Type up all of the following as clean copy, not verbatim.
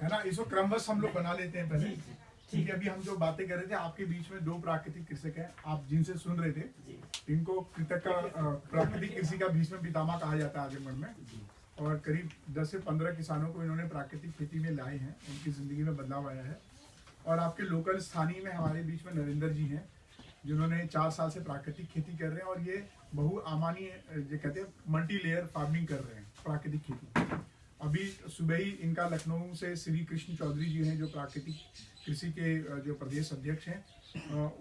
है ना, इसको क्रमवश हम लोग बना लेते हैं पहले। ठीक है, अभी हम जो बातें कर रहे थे आपके बीच में 2 प्राकृतिक कृषक हैं, आप जिनसे सुन रहे थे, इनको प्राकृतिक कृषि का भीष्म पितामह कहा जाता है आजमगढ़ में। और करीब 10 से 15 किसानों को इन्होंने प्राकृतिक खेती में लाए हैं, उनकी जिंदगी में बदलाव आया है। और आपके लोकल स्थानीय में हमारे बीच में नरेंद्र जी हैं, जिन्होंने 4 साल से प्राकृतिक खेती कर रहे हैं, और ये बहुआमानी जो कहते हैं मल्टी लेयर फार्मिंग कर रहे हैं प्राकृतिक खेती। अभी सुबह ही इनका लखनऊ से श्री कृष्ण चौधरी जी हैं, जो प्राकृतिक कृषि के जो प्रदेश अध्यक्ष हैं,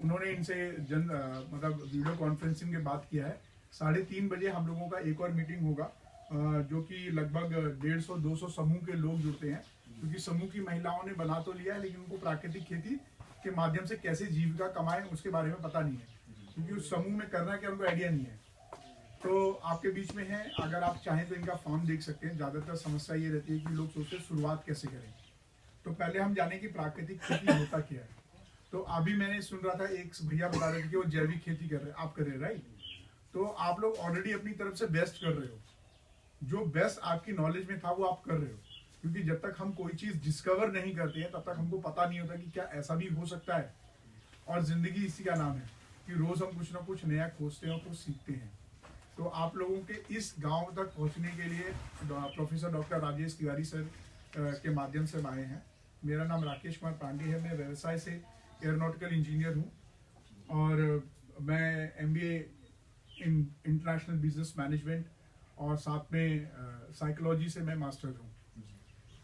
उन्होंने इनसे मतलब वीडियो कॉन्फ्रेंसिंग में बात किया है। 3:30 बजे हम लोगों का एक और मीटिंग होगा, जो कि लगभग 150-200 समूह के लोग जुड़ते हैं, क्योंकि समूह की महिलाओं ने बना तो लिया है, लेकिन उनको प्राकृतिक खेती के माध्यम से कैसे जीविका कमाएं उसके बारे में पता नहीं है, क्योंकि उस समूह में करना क्या उनको आइडिया नहीं है। तो आपके बीच में है, अगर आप चाहें तो इनका फॉर्म देख सकते हैं। ज़्यादातर समस्या ये रहती है कि लोग सोचते हैं शुरुआत कैसे करें। तो पहले हम जाने कि प्राकृतिक खेती होता क्या है। तो अभी मैंने सुन रहा था, एक भैया बता रहे थे कि वो जैविक खेती कर रहे हैं, आप कर रहे हैं, राइट? तो आप लोग ऑलरेडी अपनी तरफ से बेस्ट कर रहे हो, जो बेस्ट आपकी नॉलेज में था वो आप कर रहे हो, क्योंकि जब तक हम कोई चीज़ डिस्कवर नहीं करते हैं तब तक हमको पता नहीं होता कि क्या ऐसा भी हो सकता है। और ज़िंदगी इसी का नाम है कि रोज़ हम कुछ ना कुछ नया खोजते हैं और कुछ सीखते हैं। तो आप लोगों के इस गांव तक पहुंचने के लिए professor doctor Rajesh Tiwari sir के माध्यम से आए हैं। मेरा नाम राकेश कुमार पांडे है, मैं व्यवसाय से एयरोनॉटिकल इंजीनियर हूं, और मैं MBA in international business management और साथ में साइकोलॉजी से मैं मास्टर हूँ।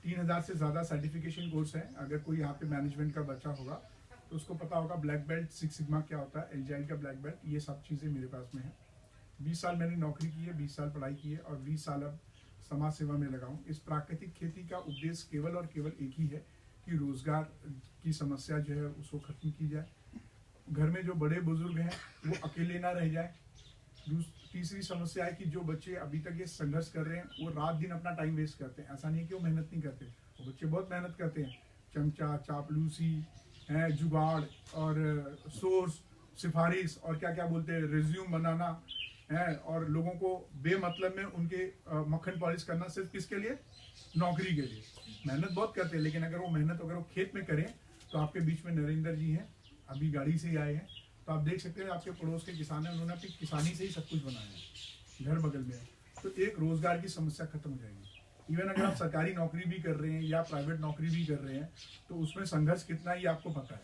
3000 से ज़्यादा सर्टिफिकेशन कोर्स है। अगर कोई यहाँ पे मैनेजमेंट का बच्चा होगा तो उसको पता होगा ब्लैक बेल्ट, 6 सिग्मा क्या होता है, एजाइल का ब्लैक बेल्ट, ये सब चीज़ें मेरे पास में है। 20 साल मैंने नौकरी की है, 20 साल पढ़ाई की है, और 20 साल अब समाज सेवा में लगा हूँ। इस प्राकृतिक खेती का उद्देश्य केवल और केवल एक ही है कि रोजगार की समस्या जो है उसको खत्म की जाए, घर में जो बड़े बुजुर्ग हैं वो अकेले ना रह जाए। तीसरी समस्या है कि जो बच्चे अभी तक ये संघर्ष कर रहे हैं वो रात दिन अपना टाइम वेस्ट करते हैं। ऐसा नहीं है कि वो मेहनत नहीं करते, वो बच्चे बहुत मेहनत करते हैं। चमचा, चापलूसी है, जुगाड़ और सोर्स, सिफारिश और क्या क्या बोलते हैं, रिज्यूम बनाना है, और लोगों को बेमतलब में उनके मक्खन पॉलिश करना, सिर्फ किसके लिए? नौकरी के लिए। मेहनत बहुत करते हैं, लेकिन अगर वो मेहनत अगर वो खेत में करें तो आपके बीच में नरेंद्र जी हैं, अभी गाड़ी से ही आए हैं, तो आप देख सकते हैं आपके पड़ोस के किसान हैं, उन्होंने अपनी किसानी से ही सब कुछ बनाया है, घर बगल में है। तो एक रोजगार की समस्या खत्म हो जाएगी। इवन अगर आप सरकारी नौकरी भी कर रहे हैं या प्राइवेट नौकरी भी कर रहे हैं तो उसमें संघर्ष कितना ही आपको पता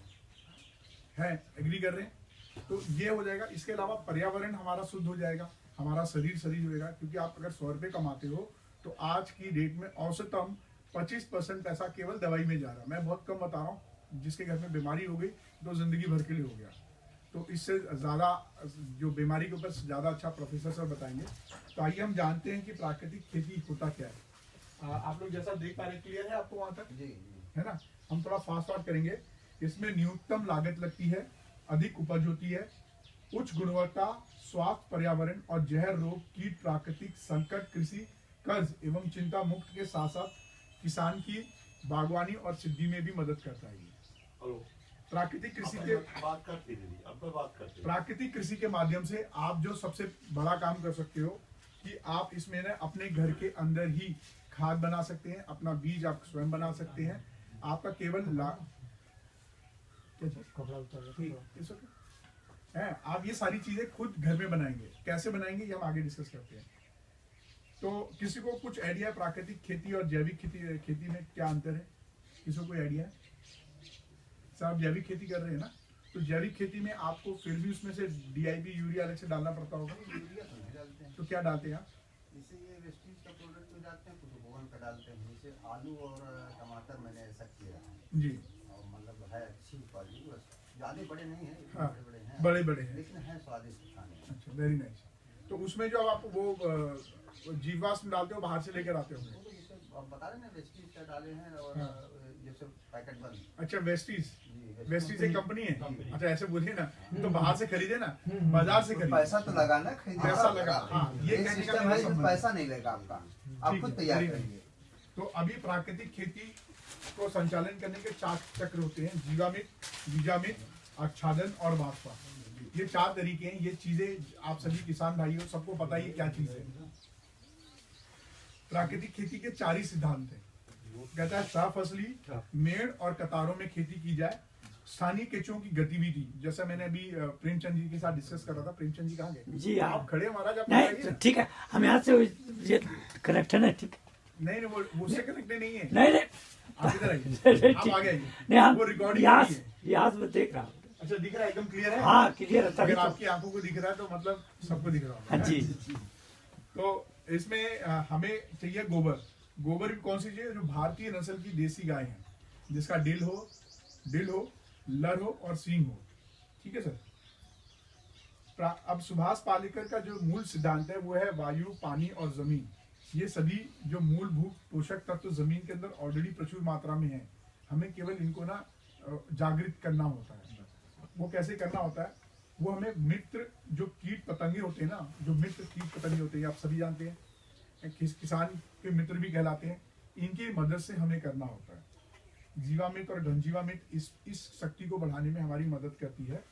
है, एग्री कर रहे हैं? तो ये हो जाएगा। इसके अलावा पर्यावरण हमारा शुद्ध हो जाएगा, हमारा शरीर होगा, क्योंकि आप अगर 100 रुपये कमाते हो तो आज की डेट में औसतम 25% पैसा केवल दवाई में जा रहा है। मैं बहुत कम बता रहा हूँ, जिसके घर में बीमारी हो गई तो जिंदगी भर के लिए हो गया। तो इससे ज़्यादा जो बीमारी के ऊपर ज़्यादा अच्छा प्रोफेसर सर बताएंगे। तो आइए हम जानते हैं कि प्राकृतिक खेती होता क्या है। आप लोग जैसा देख पा रहे, क्लियर है आपको वहाँ तक? जी है ना। हम थोड़ा फास्ट फॉरवर्ड करेंगे। इसमें न्यूनतम लागत लगती है, अधिक उपज होती है, उच्च गुणवत्ता, स्वास्थ्य, पर्यावरण और जहर रोग, कीट, प्राकृतिक संकट, कृषि कर्ज एवं चिंता मुक्त के साथ साथ किसान की बागवानी और सिद्धि में भी मदद करता है। प्राकृतिक कृषि के प्राकृतिक कृषि के माध्यम से आप जो सबसे बड़ा काम कर सकते हो कि आप इसमें ना अपने घर के अंदर ही खाद बना सकते हैं, अपना बीज आप स्वयं बना सकते हैं। आपका केवल है, आप ये सारी चीजें खुद घर में बनाएंगे। कैसे बनाएंगे ये हम आगे डिस्कस करते हैं। तो किसी को कुछ आइडिया है प्राकृतिक खेती और जैविक खेती में क्या अंतर है? किसी को कोई आइडिया है? सर आप जैविक खेती कर रहे हैं ना, तो जैविक खेती में आपको फिर भी उसमें से DIP यूरिया अलग से डालना पड़ता होगा। यूरिया तो नहीं डालते हैं। तो क्या डालते हैं आप? जैसे ये वेस्टेज का प्रोडक्ट तो डालते हैं, कुछ गोवन का डालते हैं। जैसे आलू और टमाटर मैंने ऐसा किया है जी, और मतलब है अच्छी क्वालिटी, बस ज़्यादा बड़े नहीं है, हाँ, बड़े हैं, बड़े हैं, लेकिन है स्वादिष्ट खाने। अच्छा, वेरी नाइस। तो उसमें जो आप वो जीवाश्म डालते हो बाहर से लेकर आते हो? वो तो जैसे आप बता रहे ना वेस्टेज का डाले हैं, और हाँ। जैसे पैकेट बंद। अच्छा, वेस्टीज वेस्टेज एक कंपनी है। अच्छा, ऐसे बोलिए ना, तो बाहर से खरीदे ना, बाजार से खरीदे, पैसा तो लगाना, पैसा लगा। हाँ, ये सिस्टम है, पैसा नहीं लगा आपका, आप खुद तैयार करेंगे। तो अभी प्राकृतिक खेती को संचालन करने के 4 चक्र होते हैं: जीवामृत, बीजामृत, आच्छादन और वाष्पा। ये 4 तरीके हैं। ये चीजें आप सभी किसान भाइयों सबको पता ही क्या चीज है। प्राकृतिक खेती के 4 ही सिद्धांत हैं। कहता है सफसली मेड़ और कतारों में खेती की जाए, स्थानीय केंचुओं की गतिविधि, जैसा मैंने अभी प्रेमचंद जी के साथ डिस्कस कर रहा था। प्रेमचंद जी कहाँ गए? जी आप खड़े हैं महाराज, आप नहीं बताइए तो ना। ठीक है, हम यहाँ से ये कनेक्शन है, ठीक है। नहीं वो उससे कनेक्टेड नहीं है। नहीं नहीं आप इधर नहीं, आइए, आप ठीक। आगे नहीं आइए। हम वो रिकॉर्डिंग यहाँ नहीं है। यहाँ से मैं देख रहा हूँ। अच्छा दिख रहा है, एकदम क्लियर है। हाँ क्लियर है, तभी अगर तो। आपकी आंखों को दिख रहा है तो मतलब सबको दिख रहा होगा। हाँ जी तो इसमें हमें चाहिए गोबर। गोबर भी कौन सी चाहिए? जो भारतीय नस्ल की देसी गाय है, जिसका डिल हो, लर हो और सींग हो। ठीक है सर। अब सुभाष पालेकर का जो मूल सिद्धांत है वो है वायु, पानी और जमीन। ये सभी जो मूलभूत पोषक तत्व जमीन के अंदर ऑलरेडी प्रचुर मात्रा में है, हमें केवल इनको ना जागृत करना होता है। वो कैसे करना होता है? वो हमें मित्र जो कीट पतंगे होते हैं ना, जो मित्र कीट पतंगे होते हैं, आप सभी जानते हैं, किसान के मित्र भी कहलाते हैं, इनकी मदद से हमें करना होता है। जीवामृत और घनजीवामृत इस शक्ति को बढ़ाने में हमारी मदद करती है।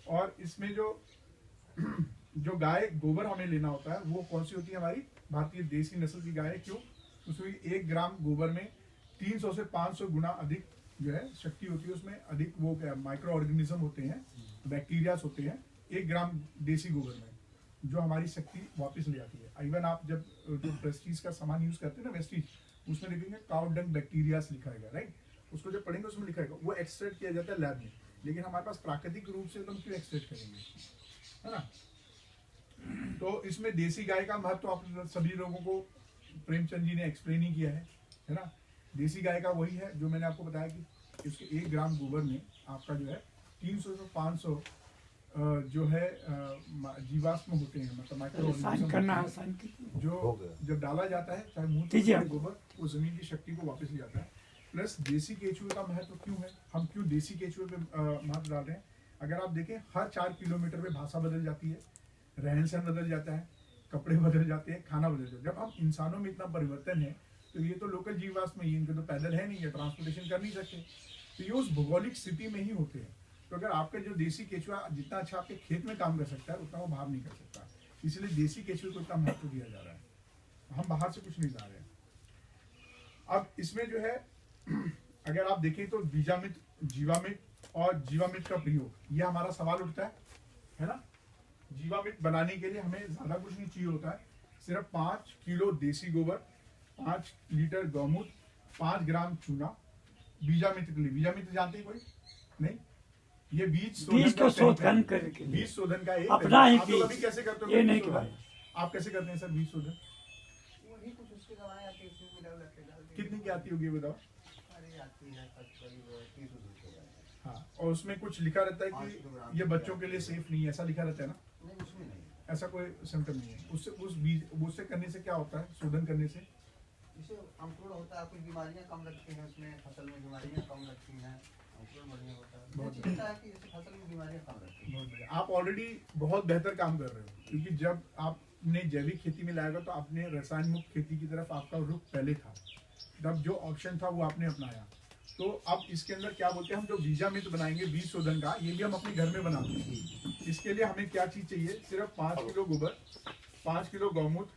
और इसमें जो गाय गोबर हमें लेना होता है वो कौन सी होती है? हमारी भारतीय देसी नस्ल की गाय है। क्यों? उसमें 1 ग्राम गोबर में 300 से 500 गुना अधिक जो है शक्ति होती है। उसमें अधिक वो क्या माइक्रो ऑर्गेनिज्म होते हैं, बैक्टीरियाज होते हैं 1 ग्राम देसी गोबर में, जो हमारी शक्ति वापस ले आती है। इवन आप जब जो प्रेस्टीज का सामान यूज करते हैं ना, वेस्टीज, उसमें देखेंगे काउ डंग बैक्टीरियाज लिखा है, राइट? उसको जब पढ़ेंगे उसमें लिखा है, वो एक्सट्रैक्ट किया जाता है लैब में। लेकिन हमारे पास प्राकृतिक रूप से हम क्यों एक्सट्रैक्ट करेंगे, है ना? तो इसमें देसी गाय का महत्व आप सभी लोगों को प्रेमचंद जी ने एक्सप्लेन ही किया है ना? देसी गाय का वही है जो मैंने आपको बताया कि उसके 1 ग्राम गोबर में आपका जो है 300 से 500 जो है जीवाश्म होते हैं, मतलब माइक्रो साइन करना है, साइन कीजिए। जो जब डाला जाता है चाहे मूल कीजिए। गोबर, वो जमीन की शक्ति को वापस ले जाता है। प्लस देसी केचुए का महत्व क्यों है, हम क्यों देसी केचुए पे महत्व डाल रहे हैं? अगर आप देखें हर 4 किलोमीटर में भाषा बदल जाती है, रहन सहन बदल जाता है, कपड़े बदल जाते हैं, खाना बदल जाता है। जब हम इंसानों में इतना परिवर्तन है तो ये तो लोकल जीवाश्म है, इनके तो पैदल है नहीं, ये ट्रांसपोर्टेशन कर नहीं सकते, तो ये उस भौगोलिक स्थिति में ही होते हैं। तो अगर आपका जो देसी केचुआ जितना अच्छा आपके खेत में काम कर सकता है उतना वो बाहर नहीं कर सकता, इसलिए देसी केचुए को इतना महत्व दिया जा रहा है। हम बाहर से कुछ नहीं ला रहे हैं। अब इसमें जो है अगर आप देखें तो बीजामृत, जीवामृत और जीवामृत का प्रयोग, ये हमारा सवाल उठता है ना? जीवामृत बनाने के लिए हमें ज्यादा कुछ नहीं चाहिए होता है, सिर्फ 5 किलो देसी गोबर, 5 लीटर गौमूत्र, 5 ग्राम चूना। बीजामृत के लिए, बीजामृत जानते हैं कोई? नहीं? ये बीज को शोधन करके बीज शोधन का एक अपना ही आप लोग अभी कैसे करते हो? ये बीज नहीं शोधन? करवाया। आप कैसे करते हैं सर बीज शोधन? वही कुछ उसके दवाएं आती है, उसमें मिला के डाल देते हैं। कितनी की आती होगी बताओ? अरे आती है करीब 30 रुपए का। हाँ, और उसमें कुछ लिखा रहता है कि ये बच्चों के लिए सेफ नहीं है, ऐसा लिखा रहता है ना? नहीं उसमें नहीं, ऐसा कोई सिम्टम नहीं है। उससे उस बीज उससे करने से क्या होता है? शोधन करने से इससे अंकुरण होता है, कुछ बीमारियां कम लगती हैं उसमें, फसल में बीमारियां कम लगती हैं, अंकुरण बढ़िया होता है। बहुत मुझे लगता है कि इससे फसल में बीमारियां कम लगती हैं। बहुत बढ़िया। आप ऑलरेडी बहुत बेहतर काम कर रहे हो, क्योंकि जब आपने जैविक खेती में लाएगा तो आपने रसायन मुक्त खेती की तरफ आपका रुख पहले था, तब जो ऑप्शन था वो आपने अपनाया। तो अब इसके अंदर क्या बोलते हैं, हम जो बीजामृत बनाएंगे बीज शोधन का, ये भी हम अपने घर में बनाते हैं। इसके लिए हमें क्या चीज चाहिए? सिर्फ 5 किलो गोबर, 5 किलो गौमूत्र,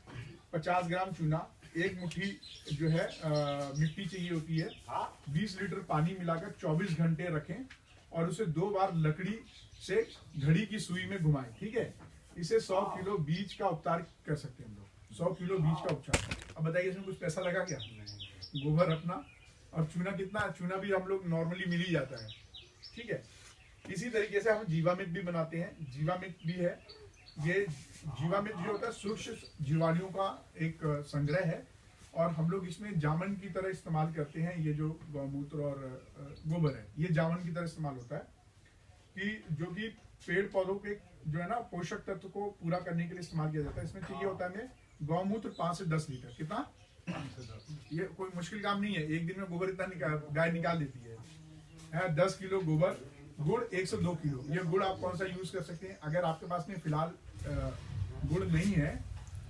50 ग्राम चूना, 1 मुट्ठी जो है मिट्टी चाहिए होती है, 20 लीटर पानी मिलाकर 24 घंटे रखें और उसे 2 बार लकड़ी से घड़ी की सुई में घुमाएं। ठीक है? इसे 100 किलो बीज का उपचार कर सकते हैं हम लोग, 100 किलो बीज का उपचार। अब बताइए इसमें कुछ पैसा लगा क्या? गोबर अपना और चूना कितना? चूना भी हम लोग नॉर्मली मिल ही जाता है। ठीक है? इसी तरीके से हम जीवामृत भी बनाते हैं। जीवामृत भी है, ये जीवामृत जो होता है सूक्ष्म जीवाणुओं का एक संग्रह है और हम लोग इसमें जामन की तरह इस्तेमाल करते हैं। ये जो गौमूत्र और गोबर है ये जामन की तरह इस्तेमाल होता है, कि जो कि पेड़ पौधों के जो है ना पोषक तत्व को पूरा करने के लिए इस्तेमाल किया जाता है। इसमें चाहिए होता है हमें गौमूत्र 5 से 10 लीटर। कितना? 5 से 10। ये कोई मुश्किल काम नहीं है, एक दिन में गोबर इतना गाय निकाल देती है। 10 किलो गोबर, गुड़ 102 किलो। ये गुड़ आप कौन सा यूज कर सकते हैं? अगर आपके पास में फिलहाल गुड़ नहीं है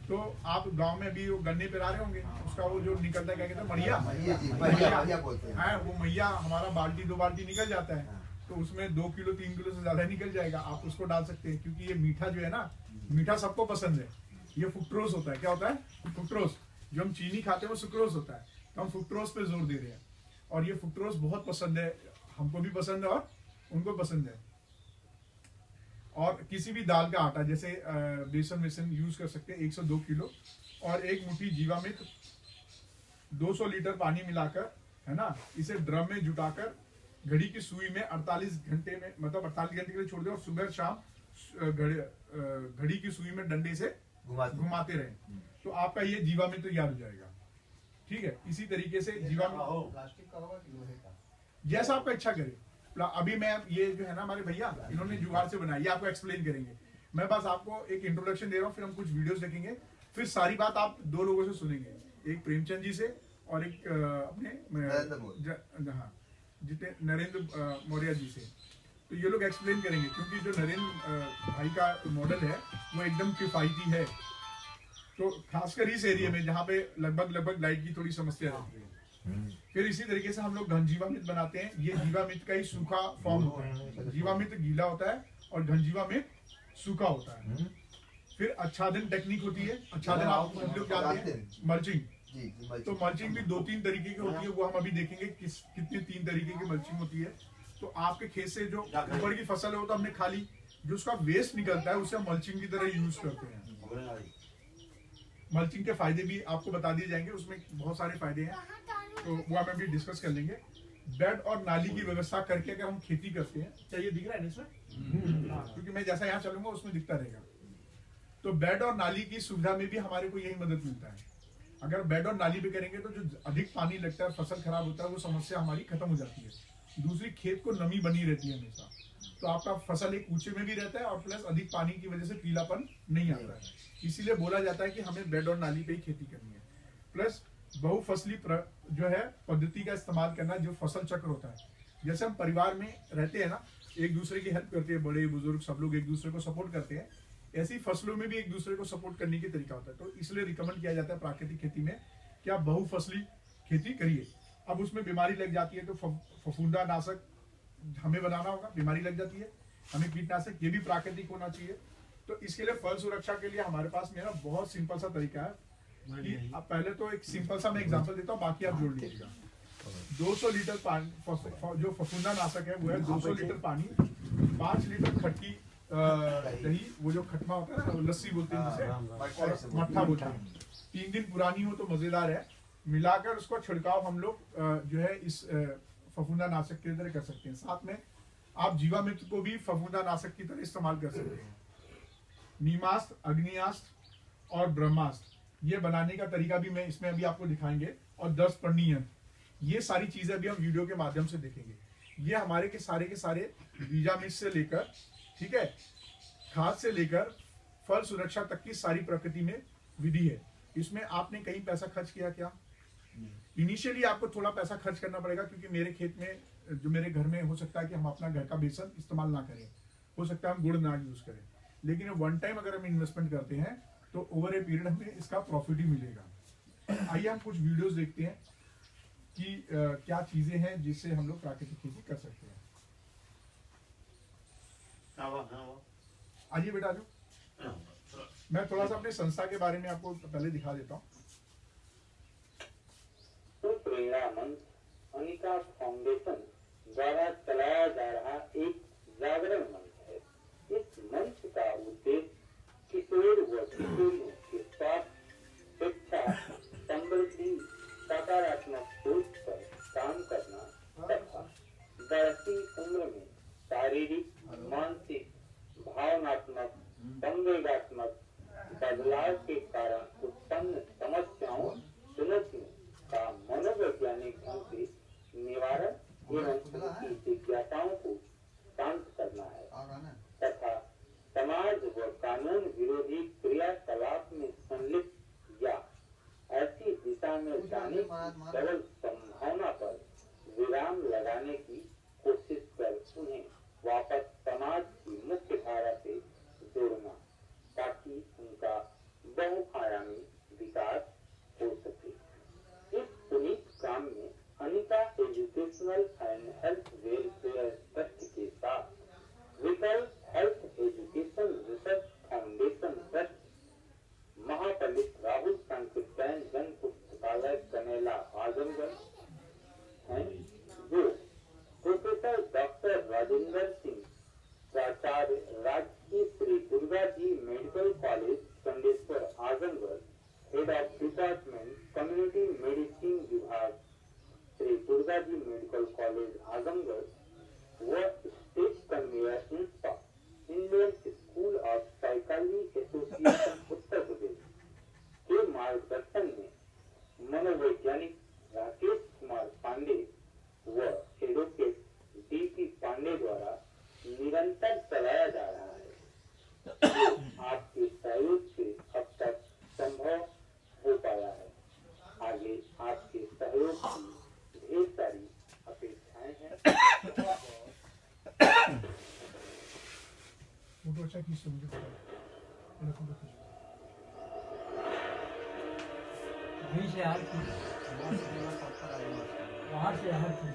तो आप गांव में भी वो गन्ने पे रहे होंगे, उसका वो जो निकलता है क्या कहते हैं, मड़िया बोलते हैं। है, वो मैया हमारा बाल्टी 2 बाल्टी निकल जाता है, तो उसमें 2 किलो 3 किलो से ज्यादा निकल जाएगा। आप उसको डाल सकते हैं, क्योंकि ये मीठा जो है ना, मीठा सबको पसंद है। ये फ्रुक्टोज होता है। क्या होता है? फ्रुक्टोज। जो हम चीनी खाते हैं वो सुक्रोज होता है। हम फ्रुक्टोज पे जोर दे रहे हैं, और ये फ्रुक्टोज बहुत पसंद है, हमको भी पसंद है और उनको पसंद है। और किसी भी दाल का आटा जैसे बेसन वेसन यूज कर सकते हैं 102 किलो, और एक मुट्ठी जीवामृत 200 लीटर पानी मिलाकर, है ना, इसे ड्रम में जुटाकर घड़ी की सुई में 48 घंटे में, मतलब 48 घंटे के लिए छोड़ दें, और सुबह शाम घड़ी की सुई में डंडे से घुमाते रहें, तो आपका ये जीवामृत तैयार हो जाएगा। ठीक है, इसी तरीके से जीवामृत प्लास्टिक का होगा कि लोहे का? जैसा आपका इच्छा करे। अभी मैं ये जो है ना हमारे भैया इन्होंने जुगाड़ से बनाया, ये आपको एक्सप्लेन करेंगे। मैं बस आपको एक इंट्रोडक्शन दे रहा हूँ, फिर हम कुछ वीडियोस देखेंगे, फिर सारी बात आप दो लोगों से सुनेंगे, एक प्रेमचंद जी से और एक अपने हाँ जितने नरेंद्र मौर्य जी से। तो ये लोग एक्सप्लेन करेंगे, क्योंकि जो नरेंद्र भाई का मॉडल है वो एकदम किफायती है, तो खासकर इस एरिया में जहाँ पे लगभग लाइट की थोड़ी समस्या रहती है। फिर इसी तरीके से हम लोग घन जीवामृत बनाते हैं। ये जीवामृत का ही सूखा फॉर्म होता है, जीवामृत गीला होता है और घन जीवामृत सूखा होता है। फिर आच्छादन टेक्निक होती है, आच्छादन आप लोग जानते हैं, मल्चिंग। तो मल्चिंग भी 2-3 तरीके की होती है, वो हम अभी देखेंगे कितने 3 तरीके की मल्चिंग होती है। तो आपके खेत से जो ऊपर की फसल है वो तो हमने खाली, जो उसका वेस्ट निकलता है उसे हम मल्चिंग की तरह यूज करते हैं। मल्चिंग के फायदे भी आपको बता दिए जाएंगे, उसमें बहुत सारे फायदे हैं, तो वो हम अभी डिस्कस कर लेंगे। बेड और नाली की व्यवस्था करके अगर हम खेती करते हैं, चाहिए दिख रहा है ना इसमें, क्योंकि मैं जैसा यहाँ चलूंगा उसमें दिखता रहेगा। तो बेड और नाली की सुविधा में भी हमारे को यही मदद मिलता है। अगर बेड और नाली पे करेंगे तो जो अधिक पानी लगता है, फसल खराब होता है, वो समस्या हमारी खत्म हो जाती है। दूसरी, खेत को नमी बनी रहती है हमेशा, तो आपका फसल एक ऊंचे में भी रहता है और प्लस अधिक पानी की वजह से पीलापन नहीं आता है। इसीलिए बोला जाता है कि हमें बेड और नाली पे ही खेती करनी है। प्लस बहुफसली जो है पद्धति का इस्तेमाल करना, जो फसल चक्र होता है, जैसे हम परिवार में रहते हैं ना, एक दूसरे की हेल्प करते हैं, बड़े बुजुर्ग सब लोग एक दूसरे को सपोर्ट करते हैं, ऐसी फसलों में भी एक दूसरे को सपोर्ट करने की तरीका होता है। तो इसलिए रिकमेंड किया जाता है प्राकृतिक खेती में कि आप बहुफसली खेती करिए। अब उसमें बीमारी लग जाती है तो फफूंदा नाशक हमें बनाना होगा, बीमारी लग जाती है, हमें कीटनाशक ये भी प्राकृतिक होना चाहिए। तो इसके लिए फल सुरक्षा के लिए हमारे पास मेरा बहुत सिंपल सा तरीका है कि अब पहले तो एक सिंपल सा मैं एग्जांपल देता हूँ, बाकी आप जोड़ लीजिएगा। 200 लीटर पानी, जो फफूंदा नाशक है वो है 200 लीटर पानी, 5 लीटर खट्टी दही, वो जो खटमा होता है ना, लस्सी बोलते हैं जिसे, और मट्ठा बोलते हैं, 3 दिन पुरानी हो तो मजेदार है, मिलाकर उसको छिड़काव हम लोग जो है इस फफूंदा नाशक की तरह कर सकते हैं। साथ में आप जीवामृत को भी फफूंदा नाशक की तरह इस्तेमाल कर सकते हैं। नीमास्त्र, अग्नियास्त्र और ब्रह्मास्त्र, ये बनाने का तरीका भी मैं इसमें अभी आपको दिखाएंगे, और 10 पर्णी यंत्र, ये सारी चीजें अभी हम वीडियो के माध्यम से देखेंगे। ये हमारे के सारे बीजामृत से लेकर, ठीक है, खाद से लेकर फल सुरक्षा तक की सारी प्रकृति में विधि है। इसमें आपने कहीं पैसा खर्च किया क्या? इनिशियली आपको थोड़ा पैसा खर्च करना पड़ेगा, क्योंकि मेरे खेत में, जो मेरे घर में, हो सकता है कि हम अपना घर का बेसन इस्तेमाल ना करें, हो सकता है हम गुड़ ना यूज करें, लेकिन वन टाइम अगर हम इन्वेस्टमेंट करते हैं तो ओवर ए पीरियड हमें इसका प्रॉफिट ही मिलेगा। आइए हम कुछ वीडियोस देखते हैं कि क्या चीजें हैं जिससे हम लोग प्राकृतिक खेती कर सकते हैं। आइए बेटा, जो मैं थोड़ा सा अपने संस्था के बारे में आपको पहले दिखा देता हूँ। प्रेरणा मंच अनिका फाउंडेशन द्वारा चलाया जा रहा एक जागरण मंच है। इस मंच का उद्देश्य किशोर व किशोरियों के स्वास्थ्य, शिक्षा, समृद्धि, सकारात्मक सोच पर काम करना तथा बढ़ती उम्र में शारीरिक, मानसिक, भावनात्मक, संवेगात्मक बदलाव के कारण उत्पन्न समस्याओं, चुनौतियों का मनोवैज्ञानिक ढंग से निवारण एवं कॉलेज आजमगढ़ व state convener INSPA Indian school of psychology association Uttar Pradesh के मार्गदर्शन में मनोवैज्ञानिक राकेश कुमार पांडे व एडवोकेट डीपी पांडे द्वारा निरंतर चलाया जा रहा है। आपके सहयोग से अब तक संभव हो पाया है। आगे आपके सहयोग की ढेर सारी अपेक्षाएं हैं। फोटो अच्छा खींच मुझे मेरा फोटो खींच। वहीं से हार की वहाँ से हार की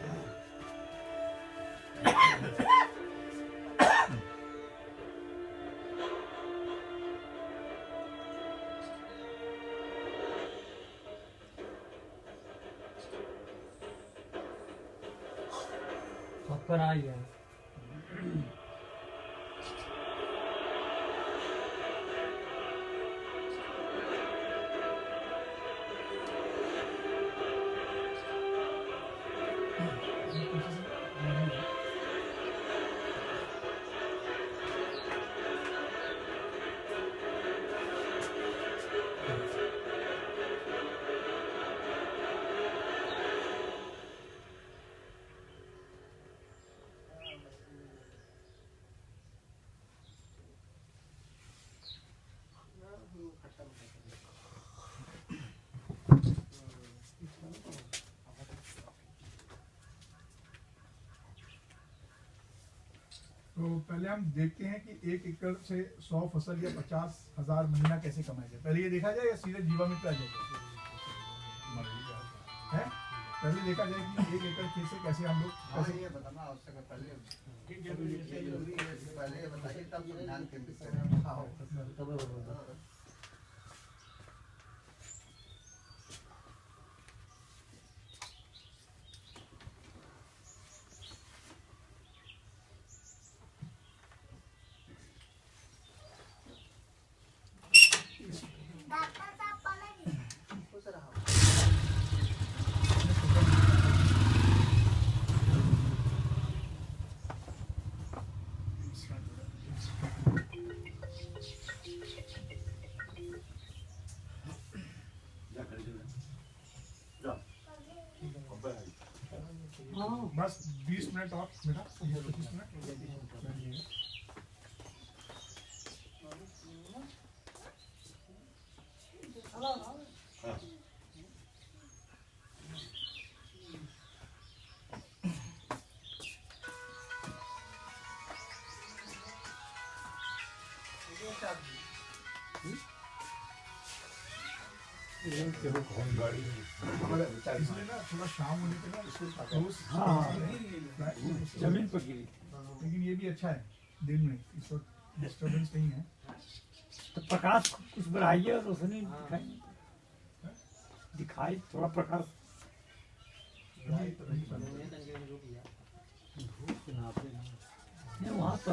पर आ गया। तो पहले हम देखते हैं कि 1 एकड़ से 100 फसल या 50,000 महीना कैसे कमाया जाए। पहले ये देखा जाए या सीधे जीवामृत आ जाए? है पहले देखा जाए कि 1 एकड़ खेत से कैसे हम लोग कैसे ये बताना आवश्यक है। पहले जरूरी है, पहले ये बताइए तब ध्यान केंद्रित करें। बस 20 मिनट और बेटा, 25 मिनट। इसलिए ना थोड़ा शाम होने पे ना इसको जमीन पर गिरी। लेकिन ये भी अच्छा है, दिन में इस वक्त डिस्टर्बेंस नहीं है। तो प्रकाश कुछ बढ़ाइए और रोशनी दिखाइए, दिखाई थोड़ा प्रकाश। वहाँ पर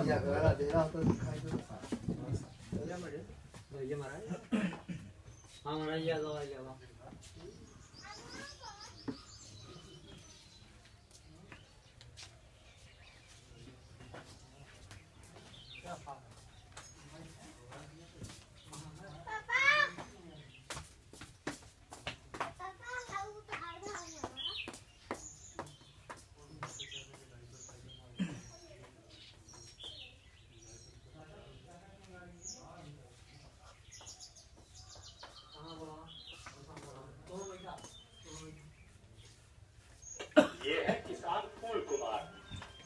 ये है किसान फूल कुमार।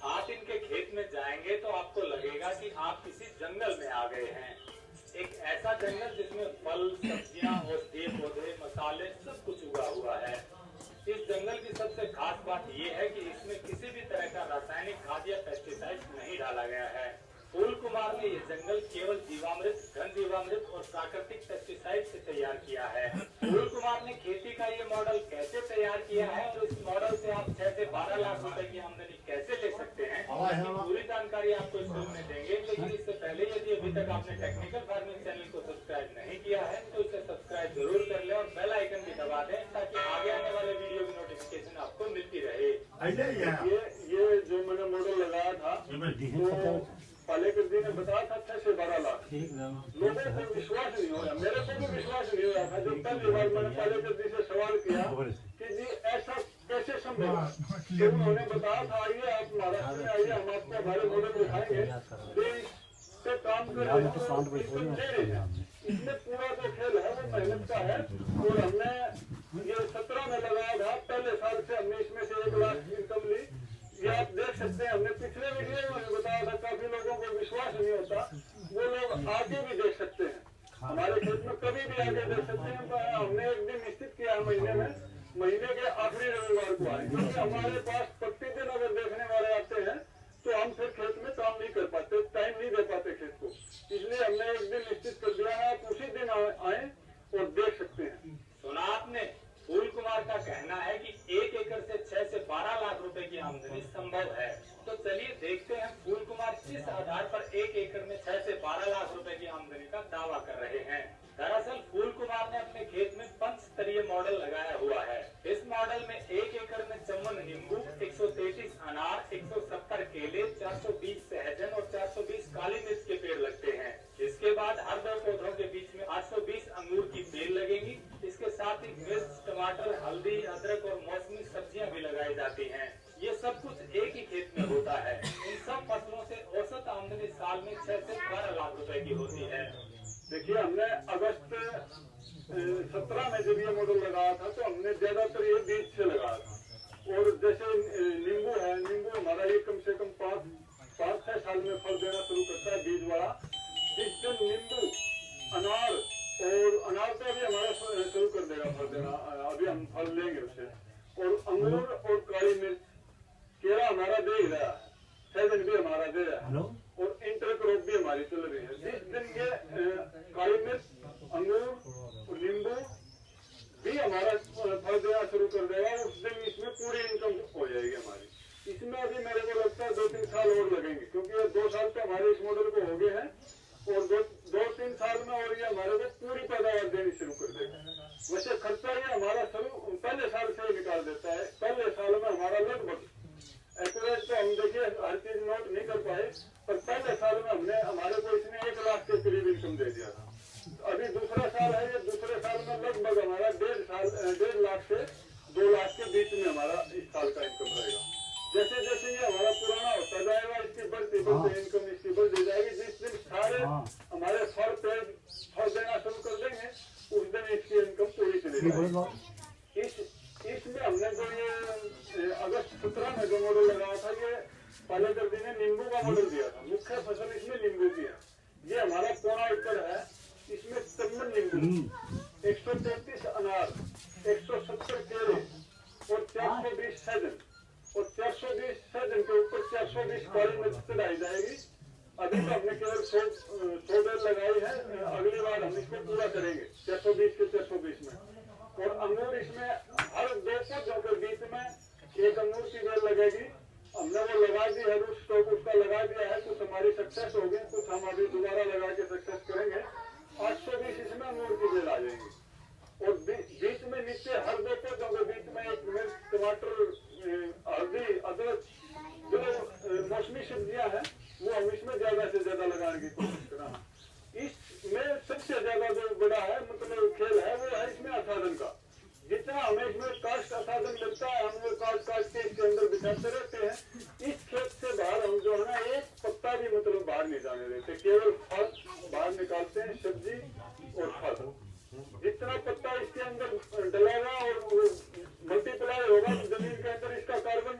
आप इनके खेत में जाएंगे तो आपको लगेगा कि आप किसी जंगल में आ गए हैं। एक ऐसा जंगल जिसमें फल, सब्जियां, औषधीय पौधे, मसाले सब कुछ उगा हुआ है। इस जंगल की सबसे खास बात यह है कि इसमें किसी भी तरह का रासायनिक खाद या पेस्टिसाइड नहीं डाला गया है। फूल कुमार ने ये जंगल केवल जीवामृत, घन जीवामृत और प्राकृतिक पेस्टिसाइड से तैयार किया है। फूल कुमार ने खेती का ये मॉडल कैसे तैयार किया है और इस मॉडल से आप 6 से 12 लाख रुपए की आमदनी कैसे ले सकते हैं, इसकी पूरी जानकारी आपको इस फिल्म में देंगे। लेकिन इससे पहले यदि अभी तक आपने टेक्निकल फार्मिंग चैनल को सब्सक्राइब नहीं किया है तो इसे सब्सक्राइब जरूर कर ले और बेल आइकन भी दबा दें ताकि आगे आने वाले वीडियो की नोटिफिकेशन आपको मिलती रहे। ये जो मैंने मॉडल लगाया था तो पहले के दिन बताया था 6 से 12 लाख। लोगों को विश्वास नहीं हो रहा, मेरे को भी विश्वास नहीं हो रहा था। जब पहली बार मैंने पहले के दिन से सवाल किया कि जी ऐसा कैसे संभव है, तो उन्होंने बताया था आइए आप महाराष्ट्र में आइए, हम आपको हमारे मॉडल दिखाएंगे, देश पे काम कर रहे हैं। इसमें पूरा जो खेल है वो मेहनत का है। और हमने ये 17 में लगाया था, पहले साल से हमने इसमें से 1 लाख इनकम ली। ये आप देख सकते हैं, हमने पिछले वीडियो में बताया था, काफी लोगों को विश्वास नहीं होता, वो लोग आगे भी देख सकते हैं, हमारे खेत में कभी भी आगे देख सकते हैं। हमने एक दिन निश्चित किया महीने के आखिरी रविवार को आए, क्योंकि हमारे पास प्रतिदिन अगर देखने वाले आते हैं तो हम फिर खेत में काम नहीं कर पाते, टाइम नहीं दे पाते खेत को। इसलिए हमने एक दिन निश्चित कर दिया है, आप उसी दिन आए और देख सकते हैं। सुना आपने, फूल कुमार का कहना है कि 1 एकड़ से 6 से 12 लाख रुपए की आमदनी संभव है। तो चलिए देखते हैं फूल कुमार किस आधार पर 1 एकड़ में 6 से 12 लाख रुपए की आमदनी का दावा कर रहे हैं। दरअसल फूल कुमार ने अपने खेत में 5 स्तरीय मॉडल लगाया हुआ है। इस मॉडल में 1 एकड़ में चमन नींबू, 133 अनार, 170 केले, 420 सहजन और 420 काली मिर्च के पेड़ लगते हैं। इसके बाद हर 2 पौधों के बीच में 820 अंगूर की बेल लगेंगी। इसके साथ ही मिर्च, टमाटर, हल्दी, अदरक और मौसमी सब्जियां भी लगाई जाती हैं। ये सब कुछ एक ही खेत में होता है। इन सब फसलों से औसत आमदनी साल में 6 से 12 लाख रुपए की होती है। देखिए, हमने अगस्त 17 में जब ये मॉडल लगाया था तो हमने ज्यादातर ये बीज से लगाया था। और जैसे नींबू है, नींबू हमारा ये कम से कम 5-6 साल में फल देना शुरू करता है, बीज वाला। जिस दिन नींबू, अनार तो अभी हमारा शुरू कर देगा फल देना, अभी हम फल लेंगे उससे। और अंगूर और काली मिर्च, केला हमारा दे ही रहा है, सहजन भी हमारा दे रहा है, और इंटरक्रॉप भी हमारी चल रही है। जिस दिन ये काली मिर्च, अंगूर और नींबू भी हमारा फल देना शुरू कर देगा, उस दिन इसमें पूरी इनकम हो जाएगी हमारी। इसमें अभी मेरे को लगता है 2-3 साल और लगेंगे, क्योंकि ये 2 साल तो हमारे इस मॉडल को हो गए हैं, और 2-3 साल में और ये हमारे को पूरी पैदावार देनी शुरू कर देगा। वैसे खर्चा ये हमारा शुरू पहले साल से ही निकाल देता है। पहले साल में हमारा लगभग एक्यूरेट तो हम देखिए हर चीज नोट नहीं कर पाए, पर पहले साल में हमारे को इसने 1 लाख के करीब इनकम दे दिया था। अभी दूसरा साल है, ये दूसरे साल में लगभग हमारा 1.5 लाख से 2 लाख के बीच में हमारा इस साल का इनकम रहेगा। जैसे जैसे ये हमारा पुराना होता जाएगा, इसकी बढ़ती इनकम इसकी बढ़ती जाएगी। जिस दिन सारे हमारे फल देना शुरू कर देंगे, उस दिन इसकी इनकम पूरी चली जाएगी। इसमें हमने जो ये अगस्त 17 में जो मॉडल लगाया था, ये पहले दर्दी ने नींबू का मॉडल दिया था। मुख्य फसल इसमें नींबू की है। ये हमारा 1.25 एकड़ है, इसमें चमन नींबू, 133 अनार, 170 केले और 420 सहजन, और 420 सहजन के ऊपर 420 काली मिर्च चढ़ाई जाएगी। अभी तो हमने केवल 100 बेल लगाई है, अगली बार हम इसको पूरा करेंगे 420 के 420 में। और अंगूर इसमें हर 2 पौधों के बीच में 1 अंगूर की बेल लगेगी। हमने वो लगा दी है, स्टॉक उसका लगा दिया है। कुछ हमारी सक्सेस हो गई, कुछ हम अभी दोबारा लगा के सक्सेस करेंगे। 820 इसमें अंगूर की बेल आ जाएगी। और बीच में नीचे हर 2 पौधों के बीच में 1 मिर्च, टमाटर, हल्दी, अदरक, जो मौसमी सब्जियां हैं वो हम इसमें ज्यादा से ज्यादा लगाने की कोशिश कर रहे हैं। इसमें सबसे ज्यादा जो बड़ा है मतलब खेल है वो है इसमें आसादन का। जितना हमें इसमें कास्ट आसादन मिलता है, हम वो काट के इसके अंदर बिछाते रहते हैं। इस खेत से बाहर हम जो है ना, एक पत्ता भी मतलब बाहर नहीं जाने देते, केवल फल बाहर निकालते हैं, सब्जी और फल। जितना पत्ता इसके अंदर डलेगा और मल्टीप्लाई होगा, जमीन के अंदर इसका कार्बन,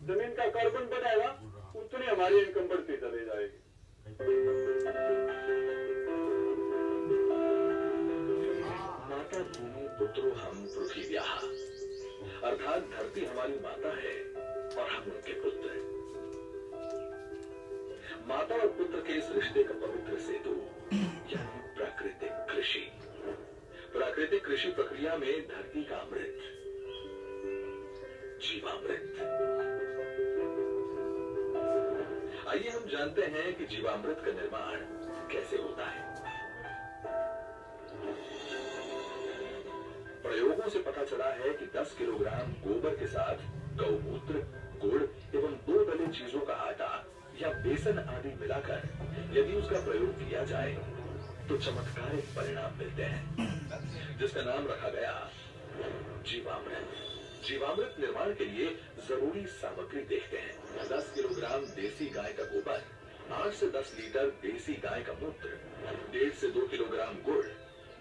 जमीन का कार्बन बढ़ेगा, उतनी हमारी इनकम बढ़ती चली जाएगी। माता भूमि पुत्रो हम पृथ्व्याः, अर्थात धरती हमारी माता है और हम उनके पुत्र। माता और पुत्र के इस रिश्ते का पवित्र सेतु यानी प्राकृतिक कृषि। प्राकृतिक कृषि प्रक्रिया में धरती का अमृत, जीवामृत। आइए हम जानते हैं कि जीवामृत का निर्माण कैसे होता है। प्रयोगों से पता चला है कि 10 किलोग्राम गोबर के साथ गौमूत्र बेसन आदि मिलाकर यदि उसका प्रयोग किया जाए तो चमत्कारिक परिणाम मिलते हैं, जिसका नाम रखा गया जीवामृत। जीवामृत निर्माण के लिए जरूरी सामग्री देखते हैं। 10 किलोग्राम देसी गाय का गोबर, 8 से 10 लीटर देसी गाय का मूत्र, 1.5 से 2 किलोग्राम गुड़,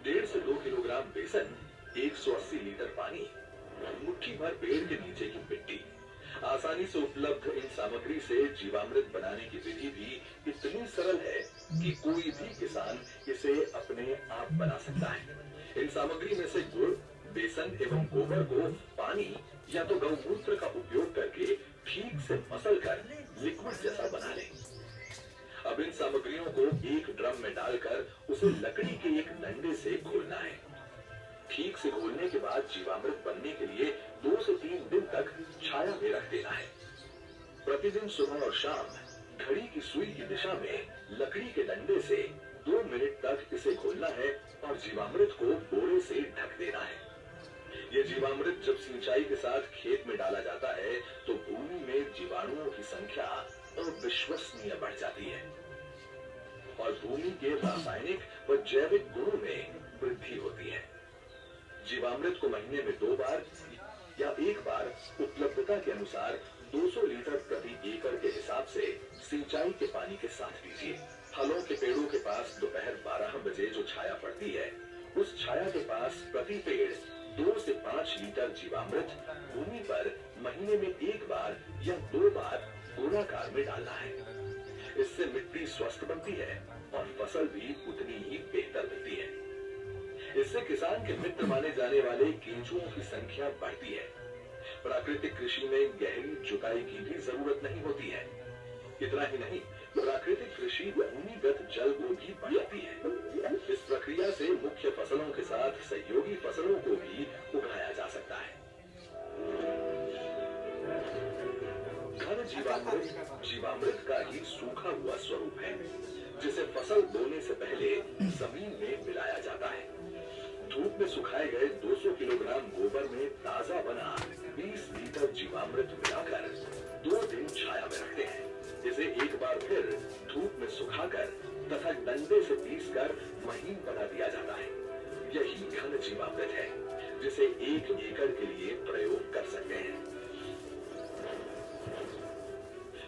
1.5 से 2 किलोग्राम बेसन, 180 लीटर पानी, मुट्ठी भर पेड़ के नीचे की मिट्टी। आसानी से उपलब्ध इन सामग्री से जीवामृत बनाने की विधि भी इतनी सरल है कि कोई भी किसान इसे अपने आप बना सकता है। इन सामग्री में से गुड़, बेसन एवं गोबर को पानी या तो गौमूत्र का उपयोग करके ठीक से मसल कर लिक्विड जैसा बना लें। अब इन सामग्रियों को एक ड्रम में डालकर उसे लकड़ी के एक डंडे से घोलना है। ठीक से घोलने के बाद जीवामृत बनने के लिए 2 से 3 दिन तक छाया में रख देना है। प्रतिदिन सुबह और शाम घड़ी की सुई की दिशा में लकड़ी के डंडे से 2 मिनट तक इसे घोलना है और जीवामृत को बोरे से ढक देना है। ये जीवामृत जब सिंचाई के साथ खेत में डाला जाता है तो भूमि में जीवाणुओं की संख्या अविश्वसनीय बढ़ जाती है और भूमि के रासायनिक व जैविक गुणों में वृद्धि होती है। जीवामृत को महीने में 2 बार या 1 बार उपलब्धता के अनुसार 200 लीटर प्रति एकड़ के हिसाब से सिंचाई के पानी के साथ दीजिए। फलों के पेड़ों के पास दोपहर 12 बजे जो छाया पड़ती है, उस छाया के पास प्रति पेड़ 2 से 5 लीटर जीवामृत भूमि पर महीने में 1 बार या 2 बार गोलाकार में डालना है। इससे मिट्टी स्वस्थ बनती है और फसल भी उतनी ही बेहतर मिलती है। इससे किसान के मित्र माने जाने वाले केंचुओं की संख्या बढ़ती है। प्राकृतिक कृषि में गहरी जुताई की भी जरूरत नहीं होती है। इतना ही नहीं, प्राकृतिक कृषि भूमिगत जल को भी बढ़ाती है। इस प्रक्रिया से मुख्य फसलों के साथ सहयोगी फसलों को भी उगाया जा सकता है। घन जीवामृत का ही सूखा हुआ स्वरूप है, जिसे फसल बोने से पहले जमीन में मिलाया जाता है। धूप में सुखाए गए 200 किलोग्राम गोबर में ताजा बना 20 लीटर जीवामृत मिलाकर 2 दिन छाया में रखते हैं। इसे एक बार फिर धूप में सुखाकर तथा डंडे से पीसकर महीन बना दिया जाता है। यही घन जीवामृत है, जिसे 1 एकड़ के लिए प्रयोग कर सकते हैं।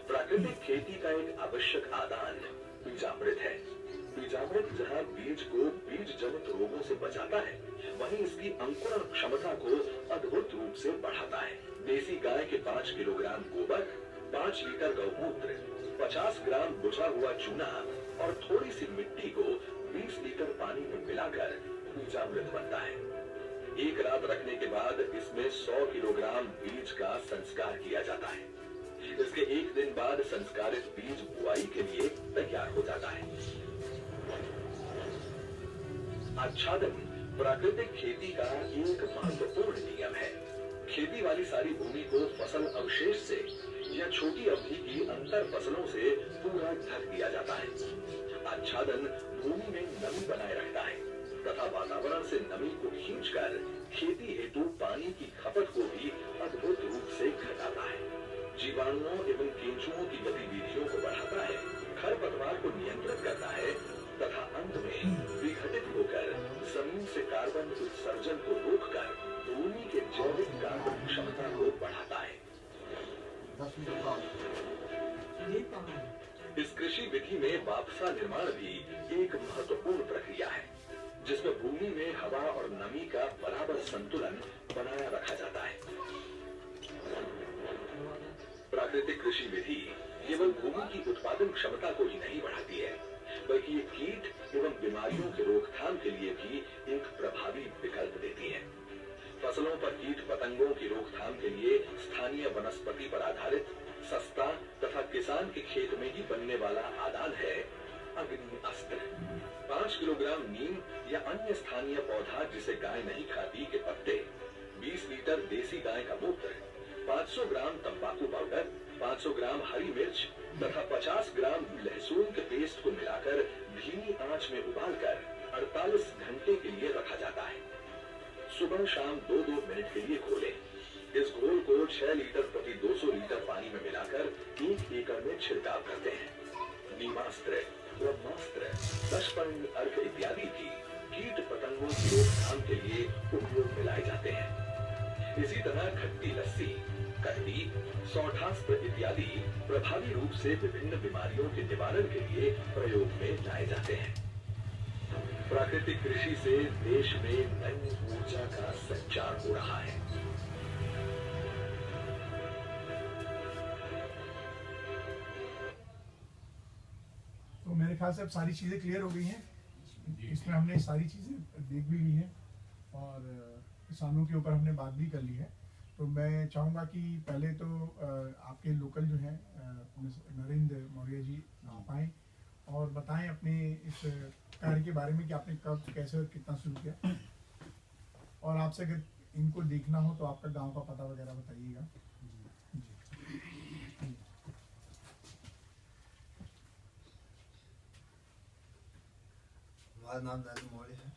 प्राकृतिक खेती का एक आवश्यक आदान बीजामृत है। बीजामृत जहाँ बीज को बीज जनित रोगों से बचाता है, वहीं इसकी अंकुरण क्षमता को अद्भुत रूप से बढ़ाता है। देसी गाय के 5 किलोग्राम गोबर, 5 लीटर गौमूत्र, 50 ग्राम बुझा हुआ चूना और थोड़ी सी मिट्टी को 20 लीटर पानी में मिलाकर बीजामृत बनता है। एक रात रखने के बाद इसमें 100 किलोग्राम बीज का संस्कार किया जाता है। इसके 1 दिन बाद संस्कारित बीज बुआई के लिए तैयार हो जाता है। आच्छादन प्राकृतिक खेती का एक महत्वपूर्ण नियम है। खेती वाली सारी भूमि को फसल अवशेष से या छोटी अवधि की अंतर फसलों से पूरा ढक दिया जाता है। आच्छादन भूमि में नमी बनाए रखता है तथा वातावरण से नमी को खींचकर खेती हेतु पानी की खपत को भी अद्भुत रूप से घटाता है। जीवाणुओं एवं केंचुओं की गतिविधियों को बढ़ाता है, खरपतवार को नियंत्रित करता है तथा अंत में विघटित होकर जमीन से कार्बन उत्सर्जन को रोककर भूमि के जैविक कार्बन क्षमता को बढ़ाता है। इस कृषि विधि में वापसा निर्माण भी एक महत्वपूर्ण प्रक्रिया है, जिसमें भूमि में हवा और नमी का बराबर संतुलन बनाया रखा जाता है। प्राकृतिक कृषि विधि केवल भूमि की उत्पादन क्षमता को ही नहीं बढ़ाती है, बल्कि ये कीट एवं बीमारियों के रोकथाम के लिए भी एक प्रभावी विकल्प देती है। फसलों पर कीट पतंगों की रोकथाम के लिए स्थानीय वनस्पति पर आधारित सस्ता तथा किसान के खेत में ही बनने वाला आदान है अग्नि अस्त्र। 5 किलोग्राम नीम या अन्य स्थानीय पौधा जिसे गाय नहीं खाती के पत्ते, 20 लीटर देसी गाय का मूत्र, 500 ग्राम तंबाकू पाउडर, 500 ग्राम हरी मिर्च तथा 50 ग्राम लहसुन के पेस्ट को मिलाकर धीमी आंच में उबालकर 48 घंटे के लिए रखा जाता है। सुबह शाम 2-2 मिनट के लिए घोलें। इस घोल को 6 लीटर प्रति 200 लीटर पानी में मिलाकर 1 एकड़ में छिड़काव करते हैं। नीमास्त्र, ब्रह्मास्त्र, दशपंग अर्घ इत्यादि भी कीट पतंगों की रोकथाम के लिए उपयोग में लाए जाते हैं। इसी तरह खट्टी लस्सी, कंडी, सौठास्त्र इत्यादि प्रभावी रूप से विभिन्न बीमारियों के निवारण के लिए प्रयोग में लाए जाते हैं। प्राकृतिक कृषि से देश में नई ऊर्जा का संचार हो रहा है। तो मेरे ख्याल से अब सारी चीज़ें क्लियर हो गई हैं। इसमें हमने सारी चीज़ें देख भी ली हैं और किसानों के ऊपर हमने बात भी कर ली है। तो मैं चाहूँगा कि पहले तो आपके लोकल जो हैं नरेंद्र मौर्य जी आप आएँ और बताएं अपने इस कार्य के बारे में कि आपने कब, कैसे और कितना शुरू किया, और आपसे अगर इनको देखना हो तो आपका गांव का पता वगैरह बताइएगा। हमारा नाम नरेंद्र मौर्य है,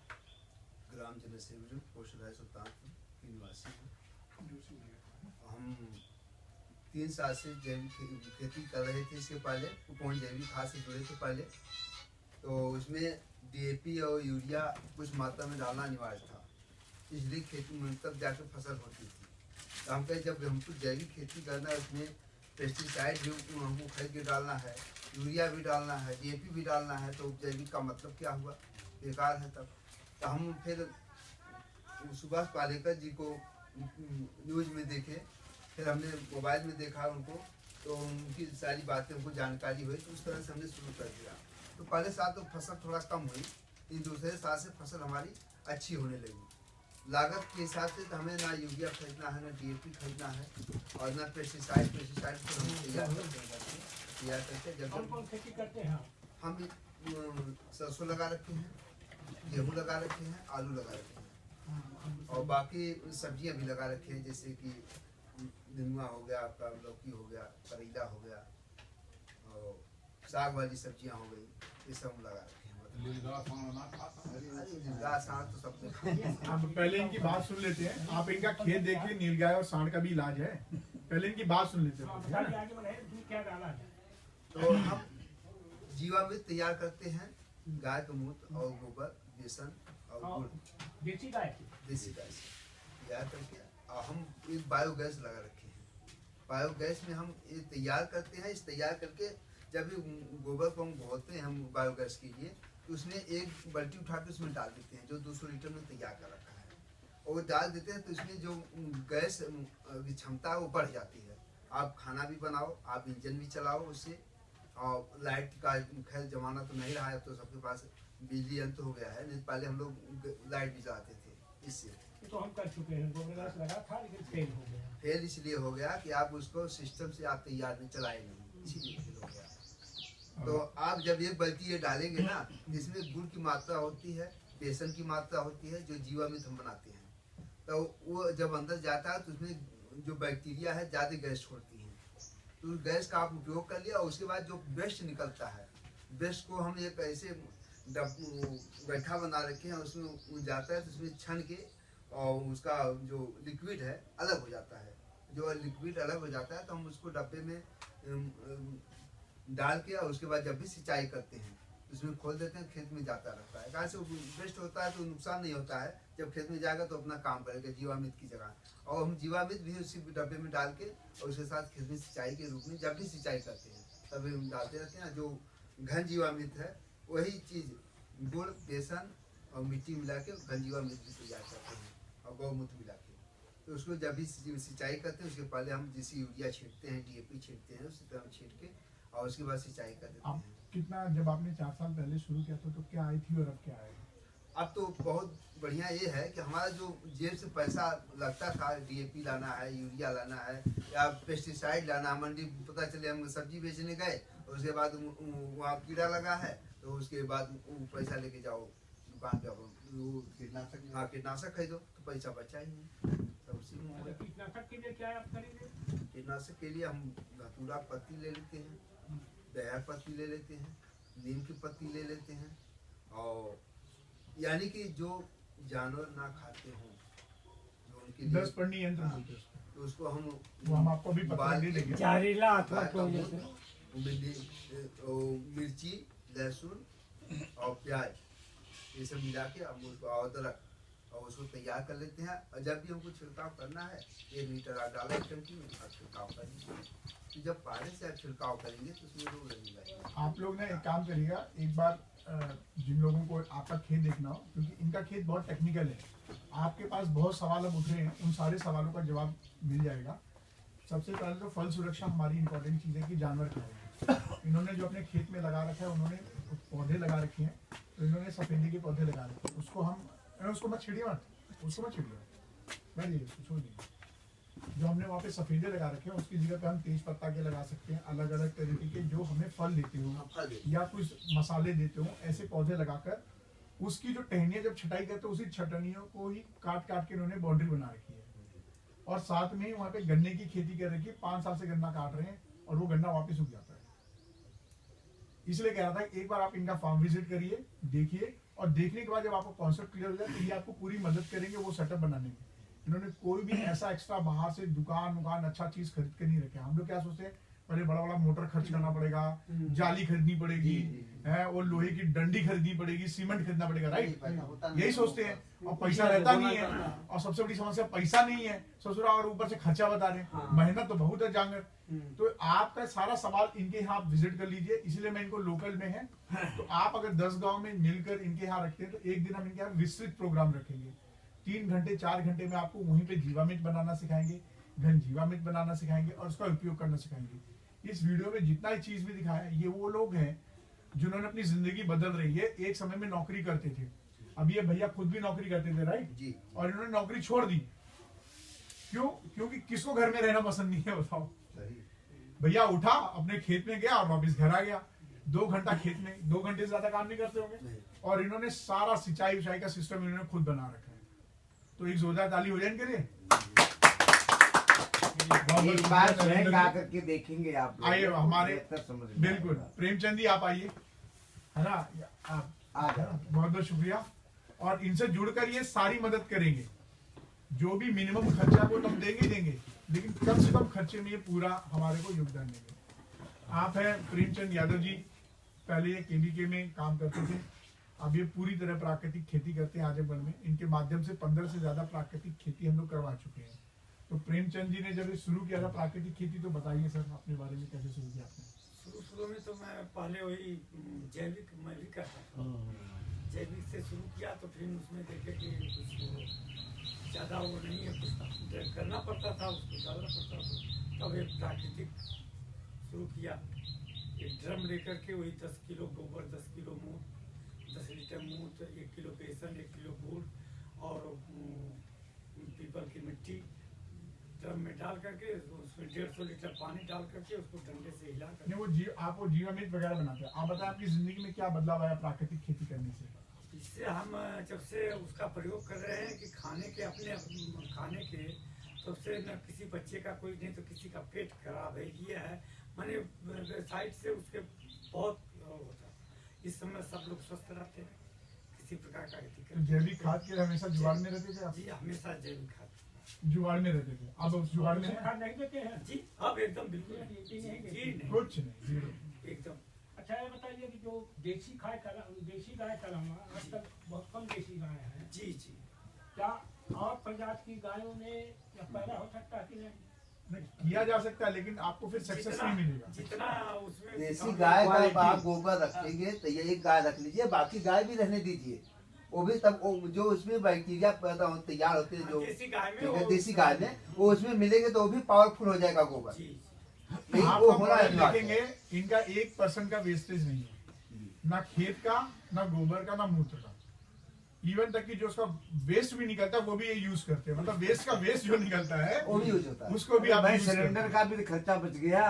ग्राम जनसेवरी पोस्ट राय सुल्तानपुर की निवासी हूँ। हम 3 साल से जैविक खेती कर रहे थे। इसके पहले उपवन जैविक खाद से जुड़े थे पहले, तो उसमें DAP और यूरिया कुछ मात्रा में डालना अनिवार्य था, इसलिए खेती में तब जाकर फसल होती थी। तो हम कहे जब हमको जैविक खेती करना है, उसमें पेस्टिसाइड भी हमको खरीद के डालना है, यूरिया भी डालना है, DAP भी डालना है, तो जैविक का मतलब क्या हुआ, बेकार है। तब तो हम फिर सुभाष पालेकर जी को न्यूज़ में देखे, फिर हमने मोबाइल में देखा उनको, तो उनकी सारी बातें हमको जानकारी हुई, तो उस तरह से हमने शुरू कर दिया। तो पहले साल तो फसल थोड़ा कम हुई, लेकिन दूसरे साल से फसल हमारी अच्छी होने लगी। लागत के हिसाब से तो हमें ना यूरिया खरीदना है, ना DAP खरीदना है, और ना पेस्टिसाइड को हम तैयार करके जब खेती करते हैं हम सरसों लगा रखे हैं, गेहूँ लगा रखे हैं, आलू लगा रखे हैं, और बाकी सब्जियां भी लगा रखे हैं, जैसे कि नेनुआ हो गया, आपका लौकी हो गया, करेला हो गया, और साग वाली सब्जियां हो गई, ये सब हम लगा रखे हैं। तो सबने अब पहले इनकी बात सुन लेते हैं। आप इनका खेत देखिए, नीलगाय और सांड का भी इलाज है। पहले इनकी बात सुन लेते हैं। क्या डाला है? तो हम जीवामृत तैयार करते हैं, गाय का मूत्र और गोबर, बेसन और गुड़, देसी गाय देसी गाय से तैयार करके, और हम एक बायोगैस लगा रखे हैं। बायोगैस में हम ये तैयार करते हैं। इस तैयार करके जब भी गोबर को हम बोते हैं हम बायोगैस के लिए, तो उसमें एक बाल्टी उठा के उसमें डाल देते हैं, जो 200 लीटर में तैयार कर रखा है, और वो डाल देते हैं, तो इसमें जो गैस की क्षमता है वो बढ़ जाती है। आप खाना भी बनाओ, आप इंजन भी चलाओ उससे, और लाइट का खैर जमाना तो नहीं रहा है, तो सबके पास बिजली यंत्र हो गया है, नहीं पहले हम लोग लाइट भी चलाते थे। इससे तो हम कर चुके हैं, गोबर लगा था लेकिन फेल हो गया। फेल इसलिए हो गया कि आप उसको सिस्टम से आप तैयार में चलाए नहीं, इसीलिए फेल हो गया। तो आप जब एक बाल्टी ये डालेंगे ना, इसमें गुड़ की मात्रा होती है, बेसन की मात्रा होती है, जो जीवामृत हम बनाते हैं, तो वो जब अंदर जाता है तो उसमें जो बैक्टीरिया है ज़्यादा गैस छोड़ती है, तो उस गैस का आप उपयोग कर लिया, और उसके बाद जो वेस्ट निकलता है, वेस्ट को हम एक ऐसे गड्ढा बना रखे हैं, उसमें जाता है, तो उसमें छन के और उसका जो लिक्विड है अलग हो जाता है। जो लिक्विड अलग हो जाता है तो हम उसको डब्बे में डाल के, और उसके बाद जब भी सिंचाई करते हैं उसमें खोल देते हैं, खेत में जाता रहता है। कहाँ से वेस्ट होता है तो नुकसान नहीं होता है, जब खेत में जाएगा तो अपना काम करेगा जीवामृत की जगह, और हम जीवामृत भी उसी डब्बे में डाल के और उसके साथ खेत में सिंचाई के रूप में जब भी सिंचाई करते हैं तभी हम डालते रहते हैं। जो घन जीवामृत है वही चीज़ गुड़, बेसन और मिट्टी मिला के घन जीवामृत भी तैयार करते हैं, और गौमूत्र मिला के, तो उसको जब भी सिंचाई करते हैं उसके पहले हम जैसे यूरिया छींटते हैं, DAP छींटते हैं, उसी तरह छींट के और उसके बाद सिंचाई कर देते हैं। कितना, जब आपने 4 साल पहले शुरू किया था तो क्या आई थी और अब क्या आएगी? अब तो बहुत बढ़िया ये है कि हमारा जो जेब से पैसा लगता था, DAP लाना है, यूरिया लाना है, या पेस्टिसाइड लाना, मंडी पता चले हम सब्जी बेचने गए और उसके बाद वहाँ कीड़ा लगा है, तो उसके बाद पैसा लेके जाओ दुकान पे, कीटनाशक खरीदो, तो पैसा बचा ही नहीं। तो उसी में कीटनाशक के लिए क्या आप करेंगे? कीटनाशक के लिए हम धतूरा पत्ती ले लेते हैं, दहर पत्ती ले लेते हैं, नीम की पत्ती ले लेते हैं, और यानी कि जो जानवर ना खाते हों, जो उनके 10 पन्नी यंत्र बोलते हैं उसको। तो उसको वो हम आपको भी पता दे देंगे। जहरीला अथवा कोई जैसे मिर्ची, लहसुन और प्याज ये सब मिला के हम उसको अदरक और उसको तैयार कर लेते हैं। और जब भी हमको छिड़काव करना है 1 लीटर आग डाला एक टंकी में और छिड़काव करेंगे। तो जब पानी से आप छिड़काव करेंगे तो उसमें रोग नहीं लगेगा। आप लोग ना एक काम करिएगा, एक बार जिन लोगों को आपका खेत देखना हो, क्योंकि इनका खेत बहुत टेक्निकल है, आपके पास बहुत सवाल अब उठ रहे हैं, उन सारे सवालों का जवाब मिल जाएगा। सबसे पहले तो फल सुरक्षा हमारी इंपॉर्टेंट चीज़ है कि जानवर खाएंगे। इन्होंने जो अपने खेत में लगा रखा है, उन्होंने पौधे लगा रखे हैं, तो इन्होंने सफेदी के पौधे लगा रखे हैं। उसको मत छिड़िए, उसको मत छिड़िए, बैठिए, उसको छोड़ दीजिए। जो हमने वहाँ पे सफेदे लगा रखे हैं उसकी जगह पे हम तेज पत्ता के लगा सकते हैं, अलग अलग तरीके के जो हमें फल देते हो या कुछ मसाले देते हो, ऐसे पौधे लगाकर उसकी जो टहनियाँ जब छटाई करते हो उसी छटनियों को ही काट काट के इन्होंने बाउंड्री बना रखी है। और साथ में ही वहाँ पे गन्ने की खेती कर रखी है, 5 साल से गन्ना काट रहे हैं और वो गन्ना वापस उग जाता है। इसलिए कह रहा था एक बार आप इनका फार्म विजिट करिए, देखिए, और देखने के बाद जब आपको कॉन्सेप्ट क्लियर हो जाए तो ये आपको पूरी मदद करेंगे वो सेटअप बनाने में। इन्होंने कोई भी ऐसा एक्स्ट्रा बाहर से दुकान अच्छा चीज खरीद के नहीं रखे। हम लोग क्या सोचते हैं, पहले बड़ा बड़ा मोटर खर्च करना पड़ेगा, जाली खरीदनी पड़ेगी है, और लोहे की डंडी खरीदनी पड़ेगी, सीमेंट खरीदना पड़ेगा, राइट, यही सोचते हैं। और पैसा रहता नहीं है, और सबसे बड़ी समस्या पैसा नहीं है ससुरा, और ऊपर से खर्चा बता रहे हैं। मेहनत तो बहुत है जांगर। तो आपका सारा सवाल इनके यहाँ आप विजिट कर लीजिए, इसलिए मैं इनको लोकल में है। तो आप अगर 10 गांव में मिलकर इनके यहाँ रखते हैं तो एक दिन हम इनके यहाँ विस्तृत प्रोग्राम रखेंगे। 3 घंटे 4 घंटे में आपको वहीं पे जीवामृत बनाना सिखाएंगे, घन जीवामृत बनाना सिखाएंगे और उसका उपयोग करना सिखाएंगे। इस वीडियो में जितना ही चीज भी दिखाया है, ये वो लोग हैं जिन्होंने अपनी जिंदगी बदल रही है। एक समय में नौकरी करते थे, अब ये भैया खुद भी नौकरी करते थे, राइट जी। और इन्होंने नौकरी छोड़ दी। क्यों? क्योंकि किसको घर में रहना पसंद नहीं है, बताओ। भैया उठा, अपने खेत में गया और वापस घर आ गया। 2 घंटा खेत में, 2 घंटे से ज्यादा काम नहीं करते होंगे। और इन्होंने सारा सिंचाई विचाई का सिस्टम इन्होंने खुद बना रखा है। तो एक जोरदार ताली हो जाए इनके लिए। एक बार स्वयं गा करके देखेंगे आप लोग। आइए हमारे, समझ में बिल्कुल प्रेमचंद जी आप आइए, है ना, आप बहुत बहुत शुक्रिया। और इनसे जुड़कर ये सारी मदद करेंगे। जो भी मिनिमम खर्चा वो हम देंगे, लेकिन कम से कम खर्चे में ये पूरा हमारे को योगदान देंगे। आप हैं प्रेमचंद यादव जी, पहले ये केबीके में काम करते थे, अब ये पूरी तरह प्राकृतिक खेती करते हैं आजमगढ़ में। इनके माध्यम से 15 से ज्यादा प्राकृतिक खेती हम लोग करवा चुके हैं। तो प्रेमचंद जी ने जब ये शुरू किया था प्राकृतिक खेती, तो बताइए सर अपने बारे में, कैसे शुरू किया आपने? शुरू में तो मैं पहले वही जैविक मैं भी करता था, जैविक से शुरू किया। तो फिर उसमें देखे कि कुछ ज़्यादा वो नहीं है, कुछ करना पड़ता था, उसको डालना पड़ता था। तब एक प्राकृतिक शुरू किया, एक ड्रम लेकर के वही 10 किलो गोबर, 10 किलो मूत, 10 लीटर मूत, 1 किलो बेसन, 1 किलो गुड़ और पीपल की मिट्टी ड्रम में डाल करके उसमें 150 लीटर पानी डाल करके उसको डंडे से हिला कर। वो आप वो जीवामृत वगैरह बनाते हैं। आप बताएं आपकी जिंदगी में क्या बदलाव आया प्राकृतिक खेती करने से? इससे हम जब से उसका प्रयोग कर रहे हैं कि खाने के अपने खाने के, तब से न किसी बच्चे का कोई नहीं तो किसी का पेट खराब है, ये है मैंने साइड से उसके बहुत होता है। इस समय सब लोग स्वस्थ रहते हैं, किसी प्रकार का दिक्कत। तो जैविक खाद के हमेशा जुगाड़ में रहते थे आप? जी हमेशा जैविक खाद जुगाड़ में रहते थे। अब उस जुगाड़ में नहीं देते हैं जी, अब एकदम बिल्कुल नहीं, कुछ नहीं, एकदम। अच्छा ये बताइए कि जो देसी गाय कलम आज तक बहुत कम देसी गाय हैं। जी जी। क्या और प्रजाति की गायों में या पैदा हो सकता है कि नहीं? किया जा सकता है, लेकिन आपको फिर सक्सेस नहीं मिलेगा। जितना उसमें देसी गाय का आप गोबर रखेंगे तो ये एक गाय रख लीजिए, बाकी गाय भी रहने दीजिए। वो भी तब जो उसमें बैक्टीरिया पैदा हो तैयार होते हैं, जो देसी गाय में वो उसमें मिलेंगे तो वो भी पावरफुल हो जाएगा गोबर। आप वो देखेंगे इनका 1% का वेस्टेज नहीं है, ना खेत का, ना गोबर का, ना मूत्र का। इवन तक कि जो उसका वेस्ट भी निकलता है वो भी ये यूज करते हैं। मतलब वेस्ट का वेस्ट जो निकलता है वो भी यूज होता है, उसको भी आप सिलेंडर का भी खर्चा बच गया।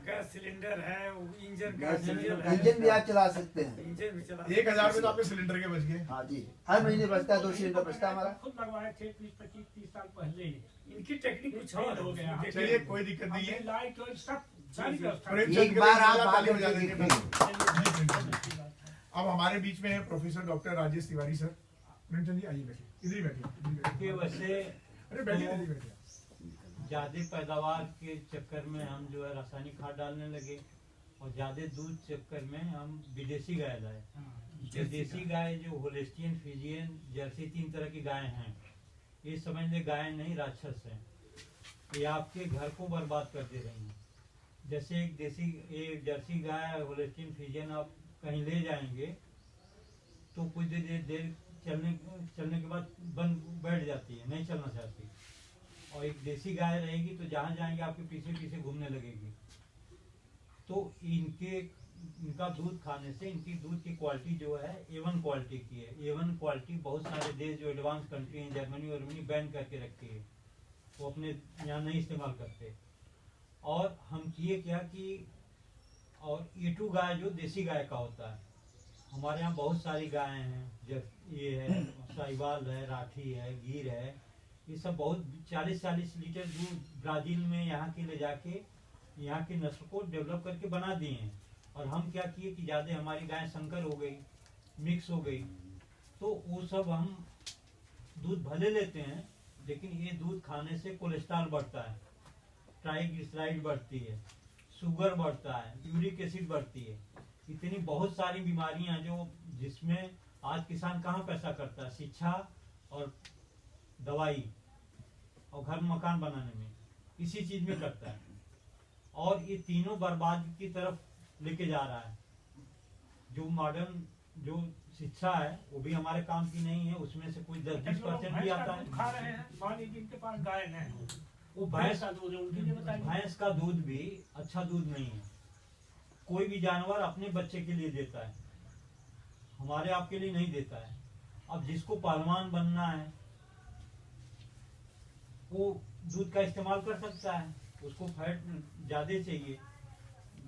गैस सिलेंडर है, इंजन भी आप चला सकते हैं। इंजन भी चला 1000 रुपए तो आपके सिलेंडर के बच गए। हाँ जी, हर महीने बचता है, 2 सिलेंडर बचता है हमारा। खुद लगवाए थे 20-25-30 साल पहले। इनकी टेक्निक कुछ और हो गया। चलिए कोई दिक्कत नहीं है। लाइट और सब सारी व्यवस्था। एक बार आप ताली आकर बजा के देंगे। देखिए। अब हमारे बीच में है professor doctor Rajesh Tiwari sir. Premchand ji आइए, बैठिए, इधर ही बैठिए। वैसे अरे बैठिए। ज्यादा पैदावार के चक्कर में हम जो है रासायनिक खाद डालने लगे, और ज्यादा दूध चक्कर में हम विदेशी गाय लाए। हाँ, ये देसी गाय जो होलिस्टियन, फ्रीजियन, जर्सी 3 तरह की गाय हैं, ये समझ ले गाय नहीं राक्षस है। ये आपके घर को बर्बाद कर दे रही हैं। जैसे एक जर्सी गाय होलिस्टियन फ्रीजियन आप कहीं ले जाएंगे तो कुछ देर चलने के बाद बैठ जाती है, नहीं चलना चाहती। और एक देसी गाय रहेगी तो जहाँ जाएंगे आपके पीछे पीछे घूमने लगेगी। तो इनका दूध खाने से इनकी दूध की क्वालिटी जो है A1 क्वालिटी की है। A1 क्वालिटी बहुत सारे देश जो एडवांस कंट्री हैं, जर्मनी बैन करके रखी है, वो अपने यहाँ नहीं इस्तेमाल करते। और हम किए क्या कि और A2 गाय जो देसी गाय का होता है, हमारे यहाँ बहुत सारी गायें हैं, जब ये है साहिवाल है, राठी है, गिर है, ये सब बहुत 40-40 लीटर दूध ब्राजील में यहाँ के ले जाके यहाँ की नस्ल को डेवलप करके बना दिए हैं। और हम क्या किए कि ज़्यादा हमारी गाय संकर हो गई, मिक्स हो गई, तो वो सब हम दूध भले लेते हैं, लेकिन ये दूध खाने से कोलेस्ट्रॉल बढ़ता है, ट्राइग्लिसराइड बढ़ती है, शुगर बढ़ता है, यूरिक एसिड बढ़ती है, इतनी बहुत सारी बीमारियां हैं जो जिसमें आज किसान कहाँ पैसा करता है, शिक्षा और दवाई और घर मकान बनाने में, इसी चीज में करता है। और ये तीनों बर्बादी की तरफ लेके जा रहा है। जो मॉडर्न जो शिक्षा है वो भी हमारे काम की नहीं है, उसमें से कोई 10-20% भी आता है। खा रहे हैं, मान लीजिए जिनके पास गाय है, वो भैंस का दूध है, उनके लिए बताइए। भैंस का दूध भी अच्छा दूध नहीं है। कोई भी जानवर अपने बच्चे के लिए देता है, हमारे आपके लिए नहीं देता है। अब जिसको पहलवान बनना है वो दूध का इस्तेमाल कर सकता है, उसको फैट ज्यादा चाहिए,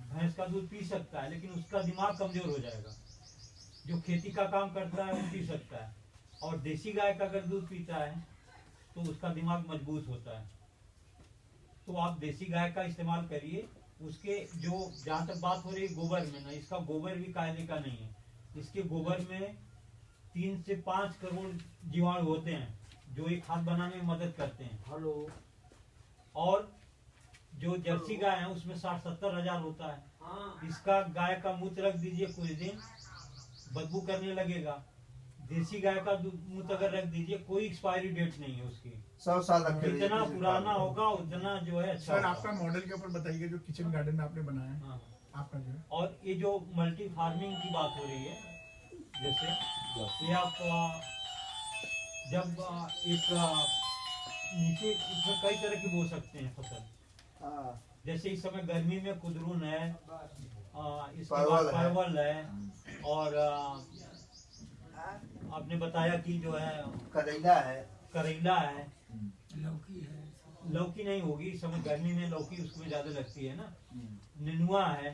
भैंस का दूध पी सकता है, लेकिन उसका दिमाग कमजोर हो जाएगा। जो खेती का काम करता है वो पी सकता है, और देसी गाय का अगर दूध पीता है तो उसका दिमाग मजबूत होता है। तो आप देसी गाय का इस्तेमाल करिए। उसके जो जहाँ तक बात हो रही है गोबर में ना, इसका गोबर भी कायदे का नहीं है। इसके गोबर में 3 से 5 करोड़ जीवाणु होते हैं जो एक खाद बनाने में मदद करते हैं। हेलो। और जो जर्सी गाय है उसमें 60-70 हजार होता है। इसका गाय का मूत्र रख दीजिए, कुछ दिन बदबू करने लगेगा। देसी गाय का मूत्र अगर रख दीजिए, कोई एक्सपायरी डेट नहीं है उसकी, 100 साल रख जितना पुराना होगा उतना जो है अच्छा। सर आपका मॉडल के ऊपर बताइए जो किचन गार्डन में आपने बनाया है। हाँ। आपका जो है और ये जो मल्टी फार्मिंग की बात हो रही है, जैसे ये आप जब एक नीचे इसमें कई तरह की बो सकते हैं फसल। जैसे इस समय गर्मी में कुदरून है, इसके बाद परवल है, और आपने बताया कि जो है करेला है, लौकी नहीं होगी इस समय गर्मी में, लौकी उसमें ज्यादा लगती है ना, नेनुआ है।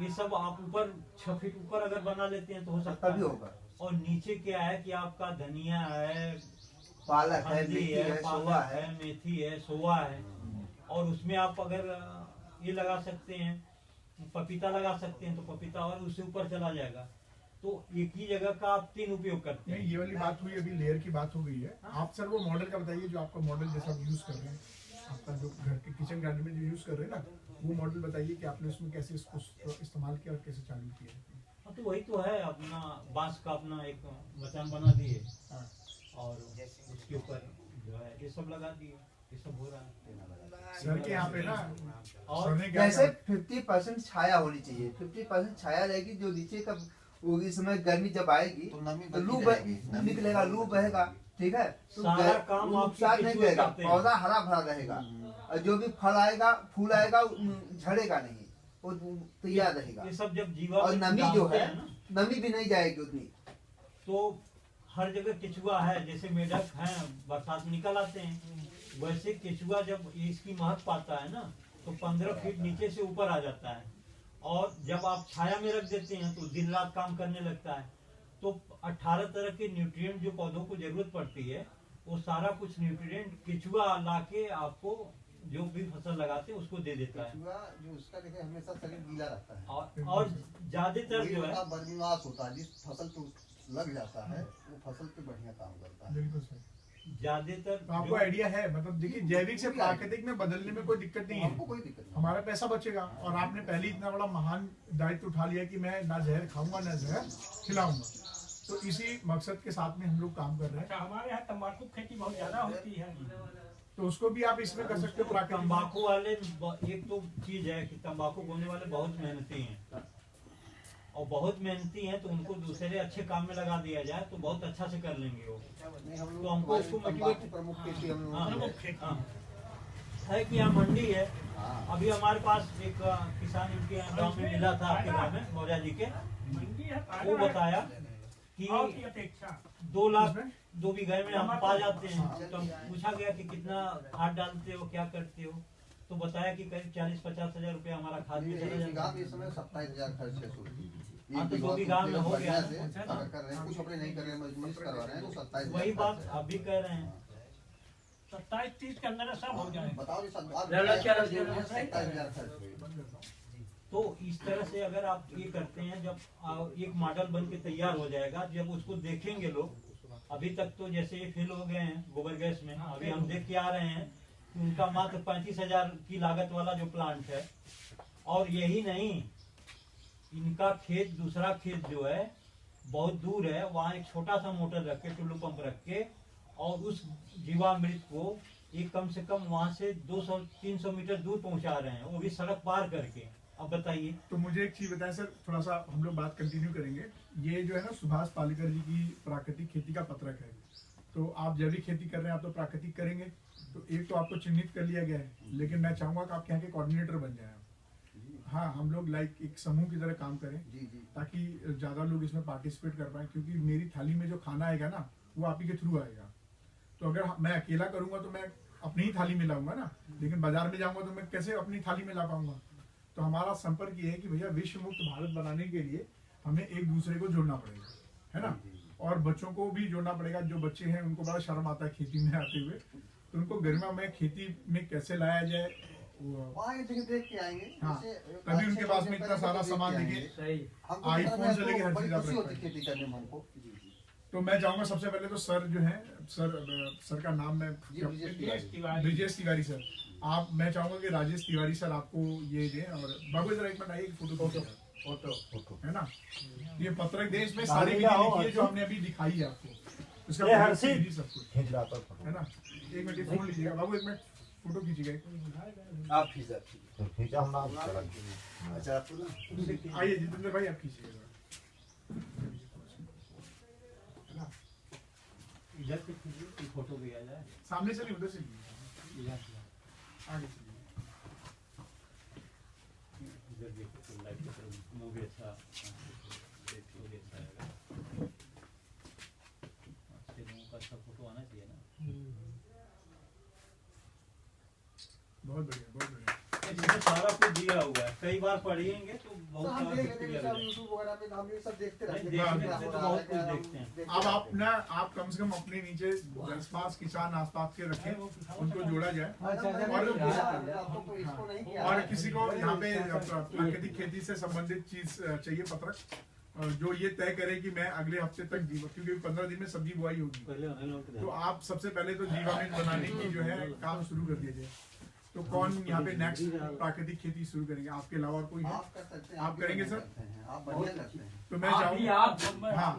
ये सब आप ऊपर 6 फीट ऊपर अगर बना लेते हैं तो हो सकता भी है। होगा। और नीचे क्या है कि आपका धनिया है, पालक है, हल्दी मेथी है, सोआ पालक है, मेथी है, सोआ है। और उसमें आप अगर ये लगा सकते हैं, पपीता लगा सकते हैं, तो पपीता और उससे ऊपर चला जाएगा। तो एक ही जगह का आप 3 उपयोग करते हैं। नहीं, ये वाली बात हुई, अभी लेयर की बात हो गई है। आप सर वो मॉडल का बताइए जो आपका मॉडल जैसा आप यूज कर रहे हैं, आपका जो घर के किचन गार्डन में जो यूज कर रहे हैं ना, वो मॉडल बताइए कि आपने उसमें कैसे इसको इस्तेमाल किया और कैसे चालू किया। हाँ, तो वही तो है, अपना बांस का अपना एक मचान बना दिए और उसके ऊपर जो है ये सब लगा दिए, ये सब हो रहा है सर के यहाँ पे ना। और जैसे 50% छाया होनी चाहिए, 50% छाया रहेगी। जो नीचे का वो इस समय गर्मी जब आएगी तो लू निकलेगा, लू बहेगा, ठीक है, तो सारा काम नुकसान नहीं करेगा, पौधा हरा भरा रहेगा। और जो भी फल आएगा, फूल आएगा, झड़ेगा नहीं, वो तैयार रहेगा। ये सब जब जीवा और नमी जो है, नमी भी नहीं जाएगी उतनी। तो हर जगह केचुआ है, जैसे मेढक है बरसात में निकल आते हैं, वैसे केचुआ जब इसकी महक पाता है ना तो 15 फीट नीचे से ऊपर आ जाता है। और जब आप छाया में रख देते हैं तो दिन रात काम करने लगता है। तो 18 तरह के न्यूट्रिएंट जो पौधों को जरूरत पड़ती है, वो सारा कुछ न्यूट्रिएंट केचुआ लाके आपको जो भी फसल लगाते हैं उसको दे देता है। जो उसका देखिए हमेशा शरीर गीला रहता है और ज्यादातर जो है बर्निवास होता है, जिस फसल पे लग जाता है वो फसल पे बढ़िया काम करता है। बिल्कुल सर। ज्यादातर तो आपको आइडिया है, मतलब देखिए जैविक से प्राकृतिक में बदलने में कोई दिक्कत नहीं हमको है, कोई दिक्कत नहीं। हमारा पैसा बचेगा। और आपने पहले इतना बड़ा महान दायित्व उठा लिया कि मैं ना जहर खाऊंगा ना जहर खिलाऊंगा, तो इसी मकसद के साथ में हम लोग काम कर रहे हैं। अच्छा, हमारे यहाँ तम्बाकू खेती बहुत ज्यादा होती है, तो उसको भी आप इसमें कर सकते हो प्राकृतिक। तंबाकू वाले एक तो चीज है कि तंबाकू बोने वाले बहुत मेहनती हैं और बहुत मेहनती हैं, तो उनको दूसरे अच्छे काम में लगा दिया जाए तो बहुत अच्छा से कर लेंगे वो। नहीं, हम तो लोग हमको इसको तंबाकू मोटिवेट प्रमुख खेती हम लोग हाँ, प्रमुख खेती। हाँ, है कि यहाँ मंडी है। हाँ। अभी हमारे पास एक किसान इनके गांव में मिला था, आपके गांव में मौर्या जी के, मंडी है, वो बताया कि भाव की अपेक्षा 2 लाख 2 बीघे में हम पा जाते हैं। तो पूछा गया कि कितना खाद डालते हो, क्या करते हो, तो बताया कि करीब 40-50 हजार रुपया हमारा खाद में चला एक जाता बीघा है। में इस समय 27,000 खर्च है शुरू। हाँ, तो 2 बीघा में हो गया। अगर कर रहे हैं, कुछ अपने नहीं कर रहे हैं, मजबूरी से करवा रहे हैं, तो 27,000 वही बात आप भी कह रहे हैं। 27-30 के अंदर सब हो जाए। बताओ जी, सब आप लड़ा क्या रख दिया? 27,000 खर्च हुए। तो इस तरह से अगर आप ये करते हैं, जब एक मॉडल बन के तैयार हो जाएगा, जब उसको देखेंगे लोग, अभी तक तो जैसे ये फेल हो गए हैं गोबर गैस में, अभी हम देख के आ रहे हैं कि उनका मात्र 35,000 की लागत वाला जो प्लांट है, और यही नहीं, इनका खेत, दूसरा खेत जो है बहुत दूर है, वहाँ एक छोटा सा मोटर रख के, टुल्लू पंप रख के, और उस जीवामृत को ये कम से कम वहाँ से 200-300 मीटर दूर पहुँचा रहे हैं, वो भी सड़क पार करके। अब बताइए। तो मुझे एक चीज बताएं सर, थोड़ा सा हम लोग बात कंटिन्यू करेंगे। ये जो है ना सुभाष पालेकर जी की प्राकृतिक खेती का पत्रक है। तो आप जैविक खेती कर रहे हैं, आप तो प्राकृतिक करेंगे, तो एक तो आपको चिन्हित कर लिया गया है, लेकिन मैं चाहूंगा कि आप यहाँ के कोऑर्डिनेटर बन जाए। हाँ, हम लोग लाइक एक समूह की तरह काम करें, ताकि ज्यादा लोग इसमें पार्टिसिपेट कर पाए, क्योंकि मेरी थाली में जो खाना आएगा ना, वो आप ही के थ्रू आएगा। तो अगर मैं अकेला करूंगा तो मैं अपनी ही थाली में लाऊंगा ना, लेकिन बाजार में जाऊंगा तो मैं कैसे अपनी थाली में ला पाऊंगा। तो हमारा संपर्क ये है कि भैया विश्व मुक्त भारत बनाने के लिए हमें एक दूसरे को जोड़ना पड़ेगा, है ना, और बच्चों को भी जोड़ना पड़ेगा। जो बच्चे हैं उनको बड़ा शर्म आता है खेती में आते हुए, तो उनको गरिमा में खेती में कैसे लाया जाए, देख के आएंगे। हाँ, तभी उनके पास में इतना सारा सामान देखिए, आईफोन से लेके हर चीज आप रख खेती करने में हमको। तो मैं चाहूंगा सबसे पहले तो सर जो है, सर का नाम मैं ब्रिजेश तिवारी सर, आप, मैं चाहूंगा कि राजेश तिवारी सर आपको ये दें। और बाबू इधर एक मिनट आइए, फोटो है ना, ये पत्रक दें, इसमें सारी विधि लिखी है जो हमने अभी दिखाई है आपको, उसका सब कुछ है ना। एक मिनट फोन लीजिएगा बाबू, एक मिनट फोटो खींचिएगा आप खींचा हम अच्छा आइए जितेंद्र भाई, आप खींचिएगा। इधर से खींचिए, फोटो भी आ जाए। सामने से नहीं, उधर से आगे चलिए। इधर देखो तो लाइट की तरफ मुंह भी अच्छा, देखो भी अच्छा आएगा। अच्छे लोगों का अच्छा फोटो आना चाहिए ना। बहुत बढ़िया, बहुत बढ़िया। इसमें सारा कुछ दिया हुआ है, कई बार पढ़ेंगे तो बहुत हम सारा देख कुछ रहे दिया हैं, हुआ है। यूट्यूब वगैरह पे हम ये सब देखते रहते देखने से तो बहुत कुछ देखते हैं। अब आप ना, आप कम से कम अपने नीचे 10-5 किसान आसपास के रखें, उनको जोड़ा जाए, और किसी को यहाँ पे प्राकृतिक खेती से संबंधित चीज चाहिए पत्रक, जो ये तय करे कि मैं अगले हफ्ते तक क्योंकि 15 दिन में सब्जी बुआई होगी, तो आप सबसे पहले तो जीवामृत बनाने की जो है काम शुरू कर दीजिए। तो कौन यहाँ पे नेक्स्ट प्राकृतिक खेती शुरू करेंगे, आपके अलावा और कोई है? आप करेंगे सर? आप बढ़िया करते हैं। तो मैं चाहूँगा, हाँ,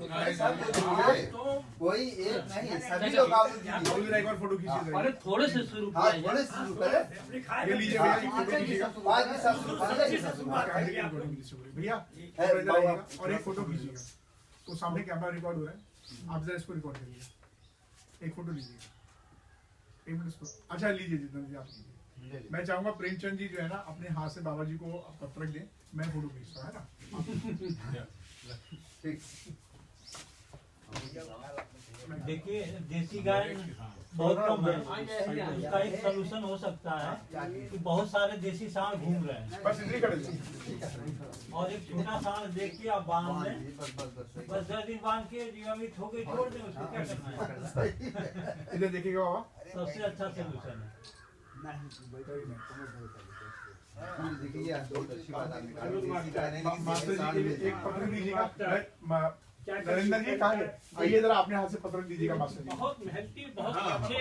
कोई एक नहीं, सभी लोग आप एक और फोटो खींचिए। अरे थोड़े से शुरू हाँ, किया थोड़े से शुरू करें। ये लीजिए भैया, एक फोटो खींचिएगा बाकी सब भैया, और इधर आइएगा और एक फोटो खींचिएगा। तो सामने कैमरा रिकॉर्ड हो रहा है, आप जरा इसको रिकॉर्ड करिए, एक फोटो लीजिएगा, एक मिनट इसको। अच्छा लीजिए जितना जी, आप लीजिए। मैं चाहूंगा प्रेमचंद जी जो है ना, अपने हाथ से बाबा जी को पत्रक दें, मैं फोटो खींचता हूँ, है ना। देखिए देसी गाय बहुत कम है, उसका एक सोल्यूशन हो सकता है कि बहुत सारे देसी सांड घूम रहे हैं, बस इतनी कर दीजिए। और एक छोटा सांड देख के आप बांध लें, बस 10 दिन बांध के जीवामृत हो गई, छोड़ दें, उसको क्या करना है। इधर देखिएगा बाबा, सबसे अच्छा सोल्यूशन है। मास्टर जी के लिए एक पत्र दीजिएगा, नरेंद्र जी कहाँ गए? आइए जरा अपने हाथ से पत्र दीजिएगा मास्टर जी। बहुत मेहनती, बहुत अच्छे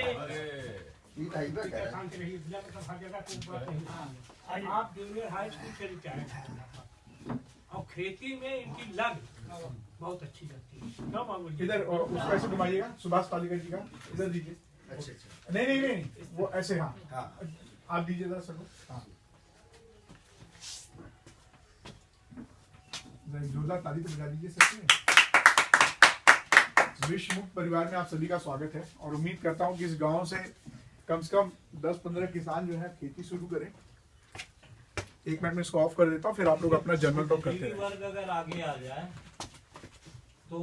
काम के रही जिला मतलब हर जगह कोई बात नहीं। आप जूनियर हाई स्कूल से रिटायर्ड हैं और खेती में इनकी लग बहुत अच्छी लगती है। कब आप इधर उसको ऐसे घुमाइएगा, सुभाष पालेकर जी का इधर दीजिए। अच्छा अच्छा नहीं नहीं नहीं, वो ऐसे, हाँ हाँ आप दीजिए जरा सबको। हाँ जोरदार ताली तो बजा दीजिए सबसे। विश्व मुक्त परिवार में आप सभी का स्वागत है और उम्मीद करता हूँ कि इस गांव से कम 10-15 किसान जो है खेती शुरू करें। एक मिनट में इसको ऑफ कर देता हूँ, फिर आप लोग अपना जनरल टॉक करते डेली हैं। वर्ग अगर आगे आ जाए तो